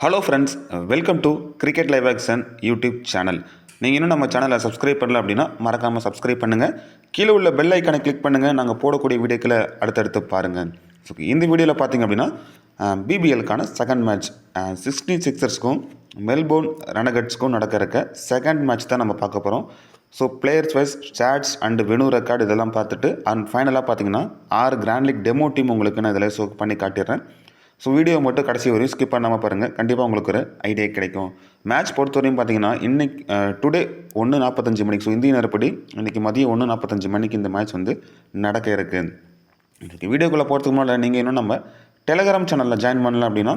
Hello friends, welcome to cricket live action YouTube channel. நீங்கள் இன்னும் நம்ம சேனலை சப்ஸ்கிரைப் பண்ணல அப்படின்னா மறக்காமல் சப்ஸ்கிரைப் பண்ணுங்கள். கீழே உள்ள பெல் ஐக்கானை கிளிக் பண்ணுங்கள். நாங்கள் போடக்கூடிய வீடியோக்களை அடுத்தடுத்து பாருங்கள். ஸோ இந்த வீடியோவில் பார்த்தீங்க அப்படின்னா பிபிஎல்க்கான செகண்ட் மேட்ச் 66க்கும் மெல்போர்ன் ரெனகட்ஸ்க்கும் நடக்க செகண்ட் மேட்ச் தான் நம்ம பார்க்க போகிறோம். So players wise stats and venue record இதெல்லாம் பார்த்துட்டு அண்ட் ஃபைனலாக பார்த்தீங்கன்னா 6 கிராண்ட் லீக் டெமோ டீம் உங்களுக்கு நான் இதில் ஷோ பண்ணி காட்டிடுறேன். ஸோ வீடியோ மட்டும் கடைசி வரையும் ஸ்கிப் பண்ணாமல் பாருங்கள். கண்டிப்பாக உங்களுக்கு ஒரு ஐடியா கிடைக்கும். மேட்ச் பொறுத்தவரையும் பார்த்தீங்கன்னா இன்றைக்கி டுடே 1:45 மணிக்கு, ஸோ இந்திய நேரப்படி இன்றைக்கி மதியம் 1:45 மணிக்கு இந்த மேட்ச் வந்து நடக்க இருக்குது. இன்றைக்கி வீடியோக்குள்ளே போகிறதுக்கு முன்னாடி நீங்கள் இன்னும் நம்ம டெலகிராம் சேனலில் ஜாயின் பண்ணலாம் அப்படின்னா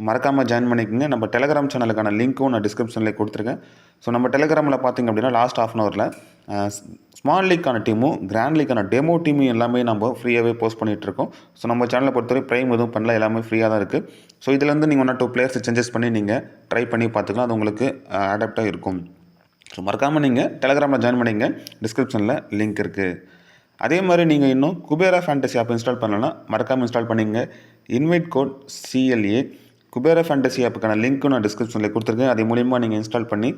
மறக்காமல் ஜாயின் பண்ணிக்கோங்க. நம்ம டெலகிராம் சேனலுக்கான லிங்க்கும் நான் டிஸ்கிரிப்ஷனில் கொடுத்துருக்கேன். ஸோ நம்ம டெலகிராமில் பார்த்திங்க அப்படின்னா லாஸ்ட் ½ அன் ஹவரில் ஸ்மால் லீக்கான டீமும் கிராண்ட் லீக்கான டெமோ டீமும் எல்லாமே நம்ம ஃப்ரீயாகவே போஸ்ட் பண்ணிகிட்ருக்கோம். ஸோ நம்ம சேனலை பொறுத்தவரை ப்ரைம் எதுவும் பண்ணல, எல்லாமே ஃப்ரீயாக தான் இருக்குது. ஸோ இதுலேருந்து நீங்கள் 1 or 2 பிளேயர்ஸ் சேஞ்சஸ் பண்ணி நீங்கள் ட்ரை பண்ணி பார்த்துக்கலாம். அது உங்களுக்கு அடாப்டாக இருக்கும். ஸோ மறக்காமல் நீங்கள் டெலகிராமில் ஜாயின் பண்ணிங்க. டிஸ்கிரிப்ஷனில் லிங்க் இருக்குது. அதே மாதிரி நீங்கள் இன்னும் குபேரா ஃபேண்டசி ஆப் இன்ஸ்டால் பண்ணலன்னா மறக்காமல் இன்ஸ்டால் பண்ணிங்க. Invite code CLA Kubera fantasy ஆப்புக்கான லிங்க்கும் நான் டிஸ்கிரிப்ஷனில் கொடுத்துருக்கேன். அது மூலிமா நீங்கள் இன்ஸ்டால் பண்ணி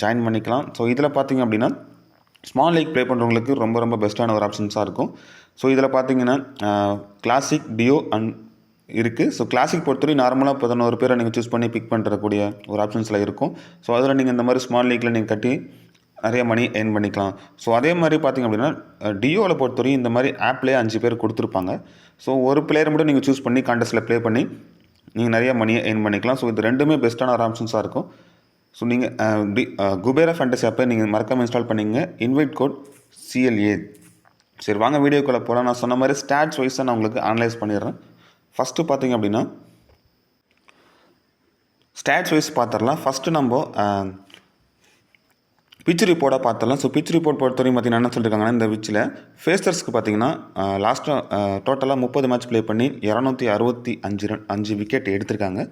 ஜாயின் பண்ணிக்கலாம். ஸோ இதில் பார்த்தீங்க அப்படின்னா ஸ்மால் லீக் ப்ளே பண்ணுறவங்களுக்கு ரொம்ப பெஸ்ட்டான ஒரு ஆப்ஷன்ஸாக இருக்கும். ஸோ இதில் பார்த்தீங்கன்னா கிளாசிக் டியோ அண்ட் இருக்குது. ஸோ கிளாசிக் பொறுத்தவரை நார்மலாக 11 பேரை நீங்கள் சூஸ் பண்ணி பிக் பண்ணுறக்கூடிய ஒரு ஆப்ஷன்ஸில் இருக்கும். ஸோ அதில் நீங்கள் இந்த மாதிரி ஸ்மால் லீக்கில் நீங்கள் கட்டி நிறைய மணி ஏர்ன் பண்ணிக்கலாம். ஸோ அதே மாதிரி பார்த்திங்க அப்படின்னா டியோவில் பொறுத்தவரையும் இந்த மாதிரி ஆப்லேயே 5 பேர் கொடுத்துருப்பாங்க. ஸோ ஒரு பிளேயர் மட்டும் நீங்கள் சூஸ் பண்ணி கான்டெஸ்ட்டில் ப்ளே பண்ணி நீங்கள் நிறைய மணியை ஏர்ன் பண்ணிக்கலாம். ஸோ இது ரெண்டுமே பெஸ்ட்டான ஒரு ஆப்ஷன்ஸாக இருக்கும். ஸோ நீங்கள் குபேரா ஃபேண்டசி ஆப்பை நீங்கள் மறக்காமல் இன்ஸ்டால் பண்ணிங்க. Invite code CLA. சரி, வாங்க வீடியோக்குள்ளே போகலாம். நான் சொன்ன மாதிரி ஸ்டாட்ஸ் வைஸாக நான் உங்களுக்கு அனலைஸ் பண்ணிடுறேன். ஃபஸ்ட்டு பார்த்திங்க அப்படின்னா ஸ்டாட்ஸ் வைஸ் பார்த்துடலாம். ஃபஸ்ட்டு நம்ம பிச் ரிப்போர்ட்டாக பார்த்துடலாம். ஸோ பிச் ரிப்போர்ட் பொறுத்தவரையும் பார்த்தீங்கன்னா என்ன சொல்லியிருக்காங்கன்னா, இந்த பிச்சில் ஃபேஸர்ஸ்க்கு பார்த்தீங்கன்னா லாஸ்ட்டாக டோட்டலாக 30 மேட்ச் ப்ளே பண்ணி 265 விக்கெட் எடுத்திருக்காங்க.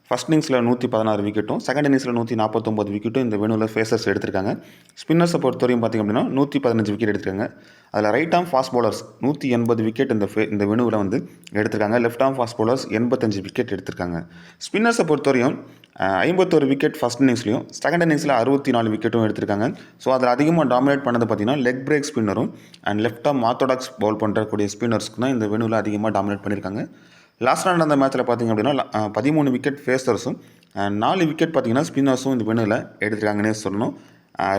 ஃபஸ்ட் இன்னிங்ஸில் 116 விக்கெட்டும், செகண்ட் இன்னிங்ஸில் 149 விக்கெட்டும் இந்த வெனுவில் ஃபேஸர்ஸ் எடுத்திருக்காங்க. ஸ்பின்னர்ஸை பொறுத்தவரையும் பார்த்திங்க அப்படின்னா 115 விக்கெட் எடுத்திருக்காங்க. அதில் right arm fast bowlers 180 wicket இந்த வெனுவில் வந்து எடுத்திருக்காங்க. Left arm fast bowlers 85 wicket எடுத்திருக்காங்க. ஸ்பின்னர்ஸை பொறுத்தவரையும் 51 விக்கெட் ஃபஸ்ட் இன்னிங்ஸ்லையும், செகண்ட் இன்னிங்ஸில் 64 விக்கெட்டும் எடுத்திருக்காங்க. ஸோ அதில் அதிகமாக டாமினேட் பண்ணது பார்த்திங்கன்னா லெக் பிரேக் ஸ்பின்னரும் and left arm orthodox bowl பண்ணுறக்கூடிய ஸ்பின்னர்ஸ்க்கு தான் இந்த வெனுவில் அதிகமாக டாமினேட் பண்ணியிருக்காங்க. லாஸ்ட் நடந்த மேட்ச்சில் பார்த்திங்க அப்படின்னா 13 விக்கெட் ஃபேஸர்ஸும் 4 விக்கெட் பார்த்திங்கன்னா ஸ்பின்னர்ஸும் இந்த வெனுவில் எடுத்திருக்காங்கன்னே சொல்லணும்.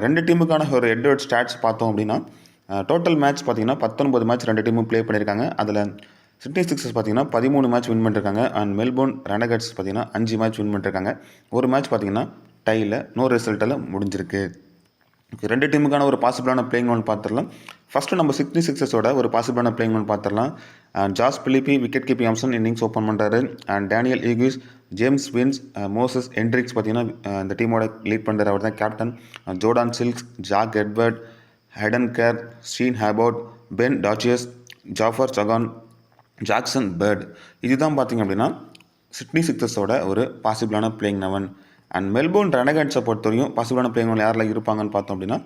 2 டீமுக்கான ஒரு ஹெட் டு ஹெட் ஸ்டாட்ஸ் பார்த்தோம் அப்படின்னா டோட்டல் மேட்ச் பார்த்திங்கன்னா 19 மேட்ச் 2 டீமும் ப்ளே பண்ணியிருக்காங்க. அதில் சிட்னி சிக்ஸர்ஸ் பார்த்திங்கன்னா 13 மேட்ச் வின் பண்ணியிருக்காங்க. அண்ட் மெல்போர்ன் ரெனகட்ஸ் பார்த்திங்கன்னா 5 மேட்ச் வின் பண்ணியிருக்காங்க. ஒரு மேட்ச் பார்த்திங்கன்னா டையில் நோ ரிசல்ட்டில் முடிஞ்சிருக்கு. 2 டீமுக்கான ஒரு பாசிபிளான பிளேயிங் ஒன் பார்த்துடலாம். ஃபஸ்ட்டு நம்ம சிட்னி சிக்ஸர்ஸோட ஒரு பாசிபிளான பிளேயிங் ஒன் பார்த்துடலாம். Josh Philippe wicket keeping option innings open பண்ணுறாரு. And Daniel Hughes, James Vince, Moses Henriques பார்த்திங்கன்னா இந்த டீமோட லீட் பண்ணுறாரு. அவர் தான் captain. Jordan Silk, Jack Edward, Hayden Kerr, Sean Abbott, Ben Dwarshuis, Jafer Chohan, Jackson Bird. இதுதான் பார்த்திங்க அப்படின்னா சிட்னி சிக்ஸர்ஸோட ஒரு பாசிபிளான பிளேயிங் 11. அண்ட் மெல்போர்ன் ரெனகட்ஸை பொறுத்தவரையும் பாசிபிளான பிளேயிங் 11 யாரில் இருப்பாங்கன்னு பார்த்தோம் அப்படின்னா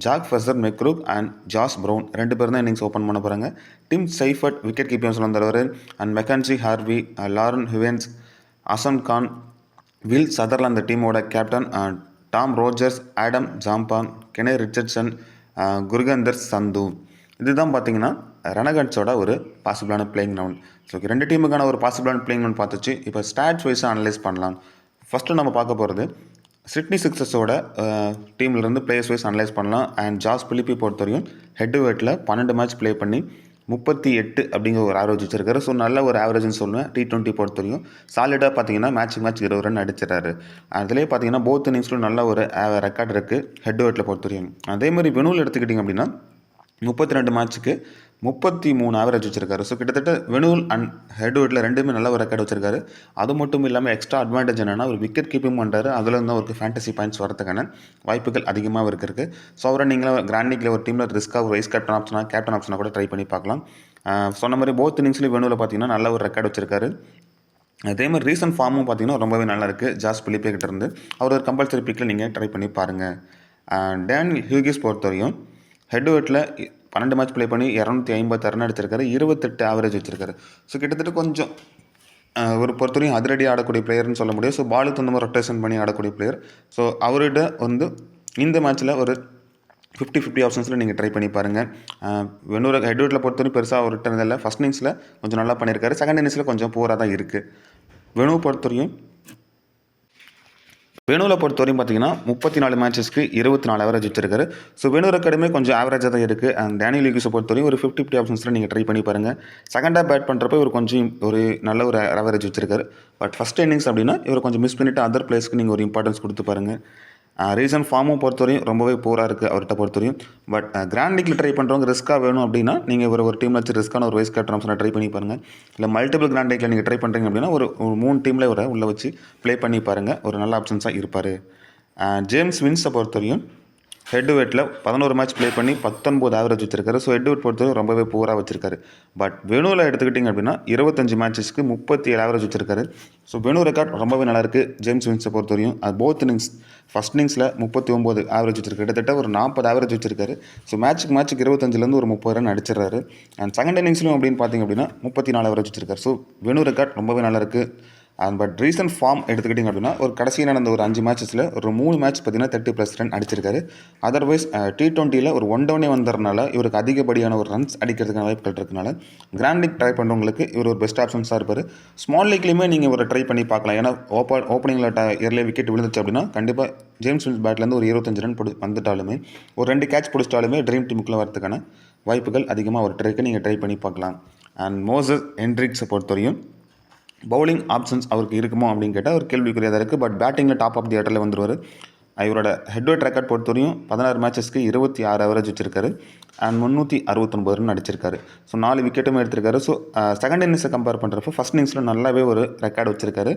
Jake Fraser McGurk and Josh Brown 2 பேர் தான் இன்னிங்ஸ் ஓப்பன் பண்ண போகிறாங்க. டிம் சைஃபர்ட் விக்கெட் கீப்பிங் வந்துடுவார். And Mackenzie Harvey, Laurie Evans, Hasan Khan, Will Sutherland அந்த டீமோட captain, Tom Rogers, Adam Zampa, Kane Richardson, Gurinder Sandhu. இதுதான் பார்த்தீங்கன்னா ரெனகட்ஸோட ஒரு பாசிபிளான பிளேயிங் 11. ஸோ 2 டீமுக்கான ஒரு பாசிபிளான பிளேயிங் 11 பார்த்துச்சு. இப்போ ஸ்டாட்ஸ் வைஸாக அனலைஸ் பண்ணலாம். ஃபஸ்ட்டு நம்ம பார்க்க போகிறது சிட்னி சிக்ஸர்ஸோட டீம்லேருந்து பிளேயர்ஸ் வைஸ் அனலைஸ் பண்ணலாம். அண்ட் ஜாஸ் பிலிப்பி பொறுத்தவரையும் ஹெட் டு ஹெட்டில் 12 மேட்ச் ப்ளே பண்ணி 38 அப்படிங்கிற ஒரு ஆவரேஜ் வச்சிருக்காரு. ஸோ நல்ல ஒரு ஆவரேஜ்னு சொல்லுவேன். T20 பொறுத்தவரையும் சாலிடாக பார்த்தீங்கன்னா மேட்ச் 20 ரன் அடிச்சிடறாரு. அதிலே பார்த்தீங்கன்னா போத் இன்னிங்ஸ்லும் நல்ல ஒரு ரெக்கார்ட் இருக்குது ஹெட் டு ஹெட்டில் பொறுத்தவரையும். அதே மாதிரி வெனுவில் எடுத்துக்கிட்டிங்க அப்படின்னா 32 மேட்ச்சுக்கு 33 ஆவரேஜ் வச்சிருக்காரு. ஸோ கிட்டத்தட்ட வெனுவல் அண்ட் ஹெட் டு ஹெட்டில் ரெண்டுமே நல்ல ஒரு ரெக்கார்டு வச்சிருக்காரு. அது மட்டும் இல்லாமல் எக்ஸ்ட்ரா அட்வான்டேஜ் என்னென்னா ஒரு விக்கெட் கீப்பிங் பண்ணுறாரு. அதில் இருந்தால் அவருக்கு ஃபேண்டசி பாயிண்ட்ஸ் வரதுக்கான வாய்ப்புகள் அதிகமாக இருக்குது. ஸோ அவரை நீங்களும் கிராண்ட் லீக்ல ஒரு டீமில் ரிஸ்க்காக ஒரு வைஸ் கேப்டன் ஆப்ஷனாக கூட ட்ரை பண்ணி பார்க்கலாம். சொன்ன மாதிரி போத் இன்னிங்ஸ்லேயும் வெனுவில் பார்த்தீங்கன்னா நல்ல ஒரு ரெக்கார்டு வச்சிருக்காரு. அதே மாதிரி ரீசன்ட் ஃபார்மும் பார்த்தீங்கன்னா ரொம்பவே நல்லா இருக்குது. ஜாஸ் பிலிப்பே கிட்ட இருந்து அவர் ஒரு கம்பல்சரி பிக்கில் நீங்கள் ட்ரை பண்ணி பாருங்கள். டேனியல் ஹியூகிஸ் பொறுத்தவரையும் ஹெட் டு ஹெட்டில் 12 மேட்ச் ப்ளே பண்ணி 250 ரன் அடிச்சிருக்காரு. 28 ஆவரேஜ் வச்சிருக்காரு. ஸோ கிட்டத்தட்ட கொஞ்சம் ஒரு பொறுத்தவரையும் அதிரடி ஆடக்கூடிய பிளேயர்னு சொல்ல முடியும். ஸோ பாலுக்கு தகுந்த மாதிரி ரொட்டேஷன் பண்ணி ஆடக்கூடிய பிளேயர். ஸோ அவர்கிட்ட வந்து இந்த மேட்ச்சில் ஒரு 50-50 ஆப்ஷன்ஸில் நீங்கள் ட்ரை பண்ணி பாருங்கள். வெண்ணூர் ஹெட்வர்ட்டில் பொறுத்தவரைக்கும் பெருசாக ஒரு ரிட்டர்ன் இல்லை. ஃபஸ்ட் இன்னிங்ஸில் கொஞ்சம் நல்லா பண்ணியிருக்காரு. செகண்ட் இன்னிங்ஸில் கொஞ்சம் போராக தான் இருக்குது. வேணுவை பொறுத்தவரையும் பார்த்தீங்கன்னா 34 மேட்சஸ்க்கு 24 ஆவரேஜ் வச்சிருக்காரு. ஸோ வேணூர் அகாடமி கொஞ்சம் ஆவரேஜாக தான் இருக்குது. அண்ட் டேனியல் லீக்ஸை பொறுத்தவரையும் ஒரு 50-50 ஆப்ஷன்ஸில் நீங்கள் ட்ரை பண்ணி பாருங்கள். செகண்டாக பேட் பண்ணுறப்ப இவர் கொஞ்சம் ஒரு நல்ல ஒரு ஆவரேஜ் வச்சிருக்காரு. பட் ஃபஸ்ட் இன்னிங்ஸ் அப்படின்னா இவர் கொஞ்சம் மிஸ் பண்ணிவிட்டு அதர் பிளேஸ்க்கு நீங்கள் ஒரு இம்பார்ட்டன்ஸ் கொடுத்து பாருங்கள். ரீசன்ட் ஃபார்மும் பொறுத்தவரையும் ரொம்பவே போராக இருக்குது அவர்கிட்ட பொறுத்தவரையும். பட் கிராண்ட் லீக்ல ட்ரை பண்ணுறவங்க ரிஸ்க்காக வேணும் அப்படின்னா நீங்கள் ஒரு டீமில் வச்சு ரிஸ்க்கான ஒரு வைஸ் கேப்டன் ஆப்ஷனை ட்ரை பண்ணி பாருங்கள். இல்லை மல்டிபிள் கிராண்ட் லீக்ல நீங்கள் ட்ரை பண்ணுறீங்க அப்படின்னா ஒரு 3 டீமில் உள்ளே வச்சு ப்ளே பண்ணி பாருங்கள். ஒரு நல்ல ஆப்ஷன்ஸாக இருப்பார். ஜேம்ஸ் வின்ஸை பொறுத்தவரையும் ஹெட்வெட்டில் 11 மேட்ச் ப்ளே பண்ணி 19 ஆவரேஜ் வச்சிருக்காரு. ஸோ ஹெட்வெட் பொறுத்தவரை ரொம்பவே பூராக வச்சிருக்காரு. பட் வெனூவில் எடுத்துக்கிட்டிங்க அப்படின்னா 25 மேட்சஸ்க்கு 37 ஆவரேஜ் வச்சிருக்காரு. ஸோ வெனூ ரெக்கார்ட் ரொம்பவே நல்லாயிருக்கு ஜேம்ஸ் வின்ஸை பொறுத்தவரையும். அது போத் இன்னிங்ஸ் ஃபஸ்ட் இன்னிங்ஸில் 39 ஆவரேஜ் வச்சிருக்காரு. கிட்டத்தட்ட ஒரு 40 ஆவரேஜ் வச்சிருக்காரு. ஸோ மேட்ச்சுக்கு 25லேருந்து ஒரு 30 ரன் அடிச்சிடறாரு. அண்ட் செகண்ட் இன்னிங்ஸ்லையும் அப்படின்னு பார்த்தீங்க அப்படின்னா 34 ஆவரேஜ் வச்சிருக்காரு. ஸோ வெனூ ரெக்கார்ட் ரொம்பவே நல்லாயிருக்கு. பட் ரீசன்ட் ஃபார்ம் எடுத்துக்கிட்டிங்க அப்படின்னா ஒரு கடைசியாக நடந்த ஒரு 5 மேட்சஸில் ஒரு 3 மேட்ச் பார்த்தீங்கன்னா 30+ ரன் அடிச்சிருக்காரு. அதர்வைஸ் T20யில் ஒரு 1 டவுனே வந்ததுனால இவருக்கு அதிகப்படியான ஒரு ரன்ஸ் அடிக்கிறதுக்கான வாய்ப்புகள் இருக்கனால கிராண்ட் லீக் ட்ரை பண்ணுறவங்களுக்கு இவர் ஒரு பெஸ்ட் ஆப்ஷன்ஸாக இருப்பார். ஸ்மால் லீக்லேயுமே நீங்கள் ஒரு ட்ரை பண்ணி பார்க்கலாம். ஏன்னா ஓப்பனிங்கில் இயர்லி விக்கெட் விழுந்துச்சு அப்படின்னா கண்டிப்பாக ஜேம்ஸ் வின்ஸ் பேட்லேருந்து ஒரு 25 ரன் வந்துட்டாலுமே ஒரு 2 கேட்ச் பிடிச்சிட்டாலுமே ட்ரீம் டீமுக்குள்ளே வரதுக்கான வாய்ப்புகள் அதிகமாக ஒரு ட்ரைக்கு நீங்கள் ட்ரை பண்ணி பார்க்கலாம். அண்ட் மோசஸ் ஹென்ட்ரிக்ஸை பொறுத்தவரையும் பவுலிங் ஆப்ஷன்ஸ் அவருக்கு இருக்குமோ அப்படின்னு கேட்டால் ஒரு கேள்விக்குரியதாக இருக்குது. பட் பேட்டிங்கில் டாப் ஆஃப் தி ஆர்டரில் வந்துடுவார். இவரோட ஹெட்வெட் ரெக்கார்ட் பொறுத்தவரையும் 16 மேட்சஸ்க்கு 26 ஆவரேஜ் வச்சிருக்காரு. அண்ட் 369 ரன் அடிச்சிருக்காரு. ஸோ 4 விக்கெட்டுமே எடுத்திருக்காரு. ஸோ செகண்ட் இன்னிங்ஸை கம்பேர் பண்ணுறப்போ ஃபஸ்ட் இன்னிங்ஸில் நல்லாவே ஒரு ரெக்கார்டு வச்சிருக்காரு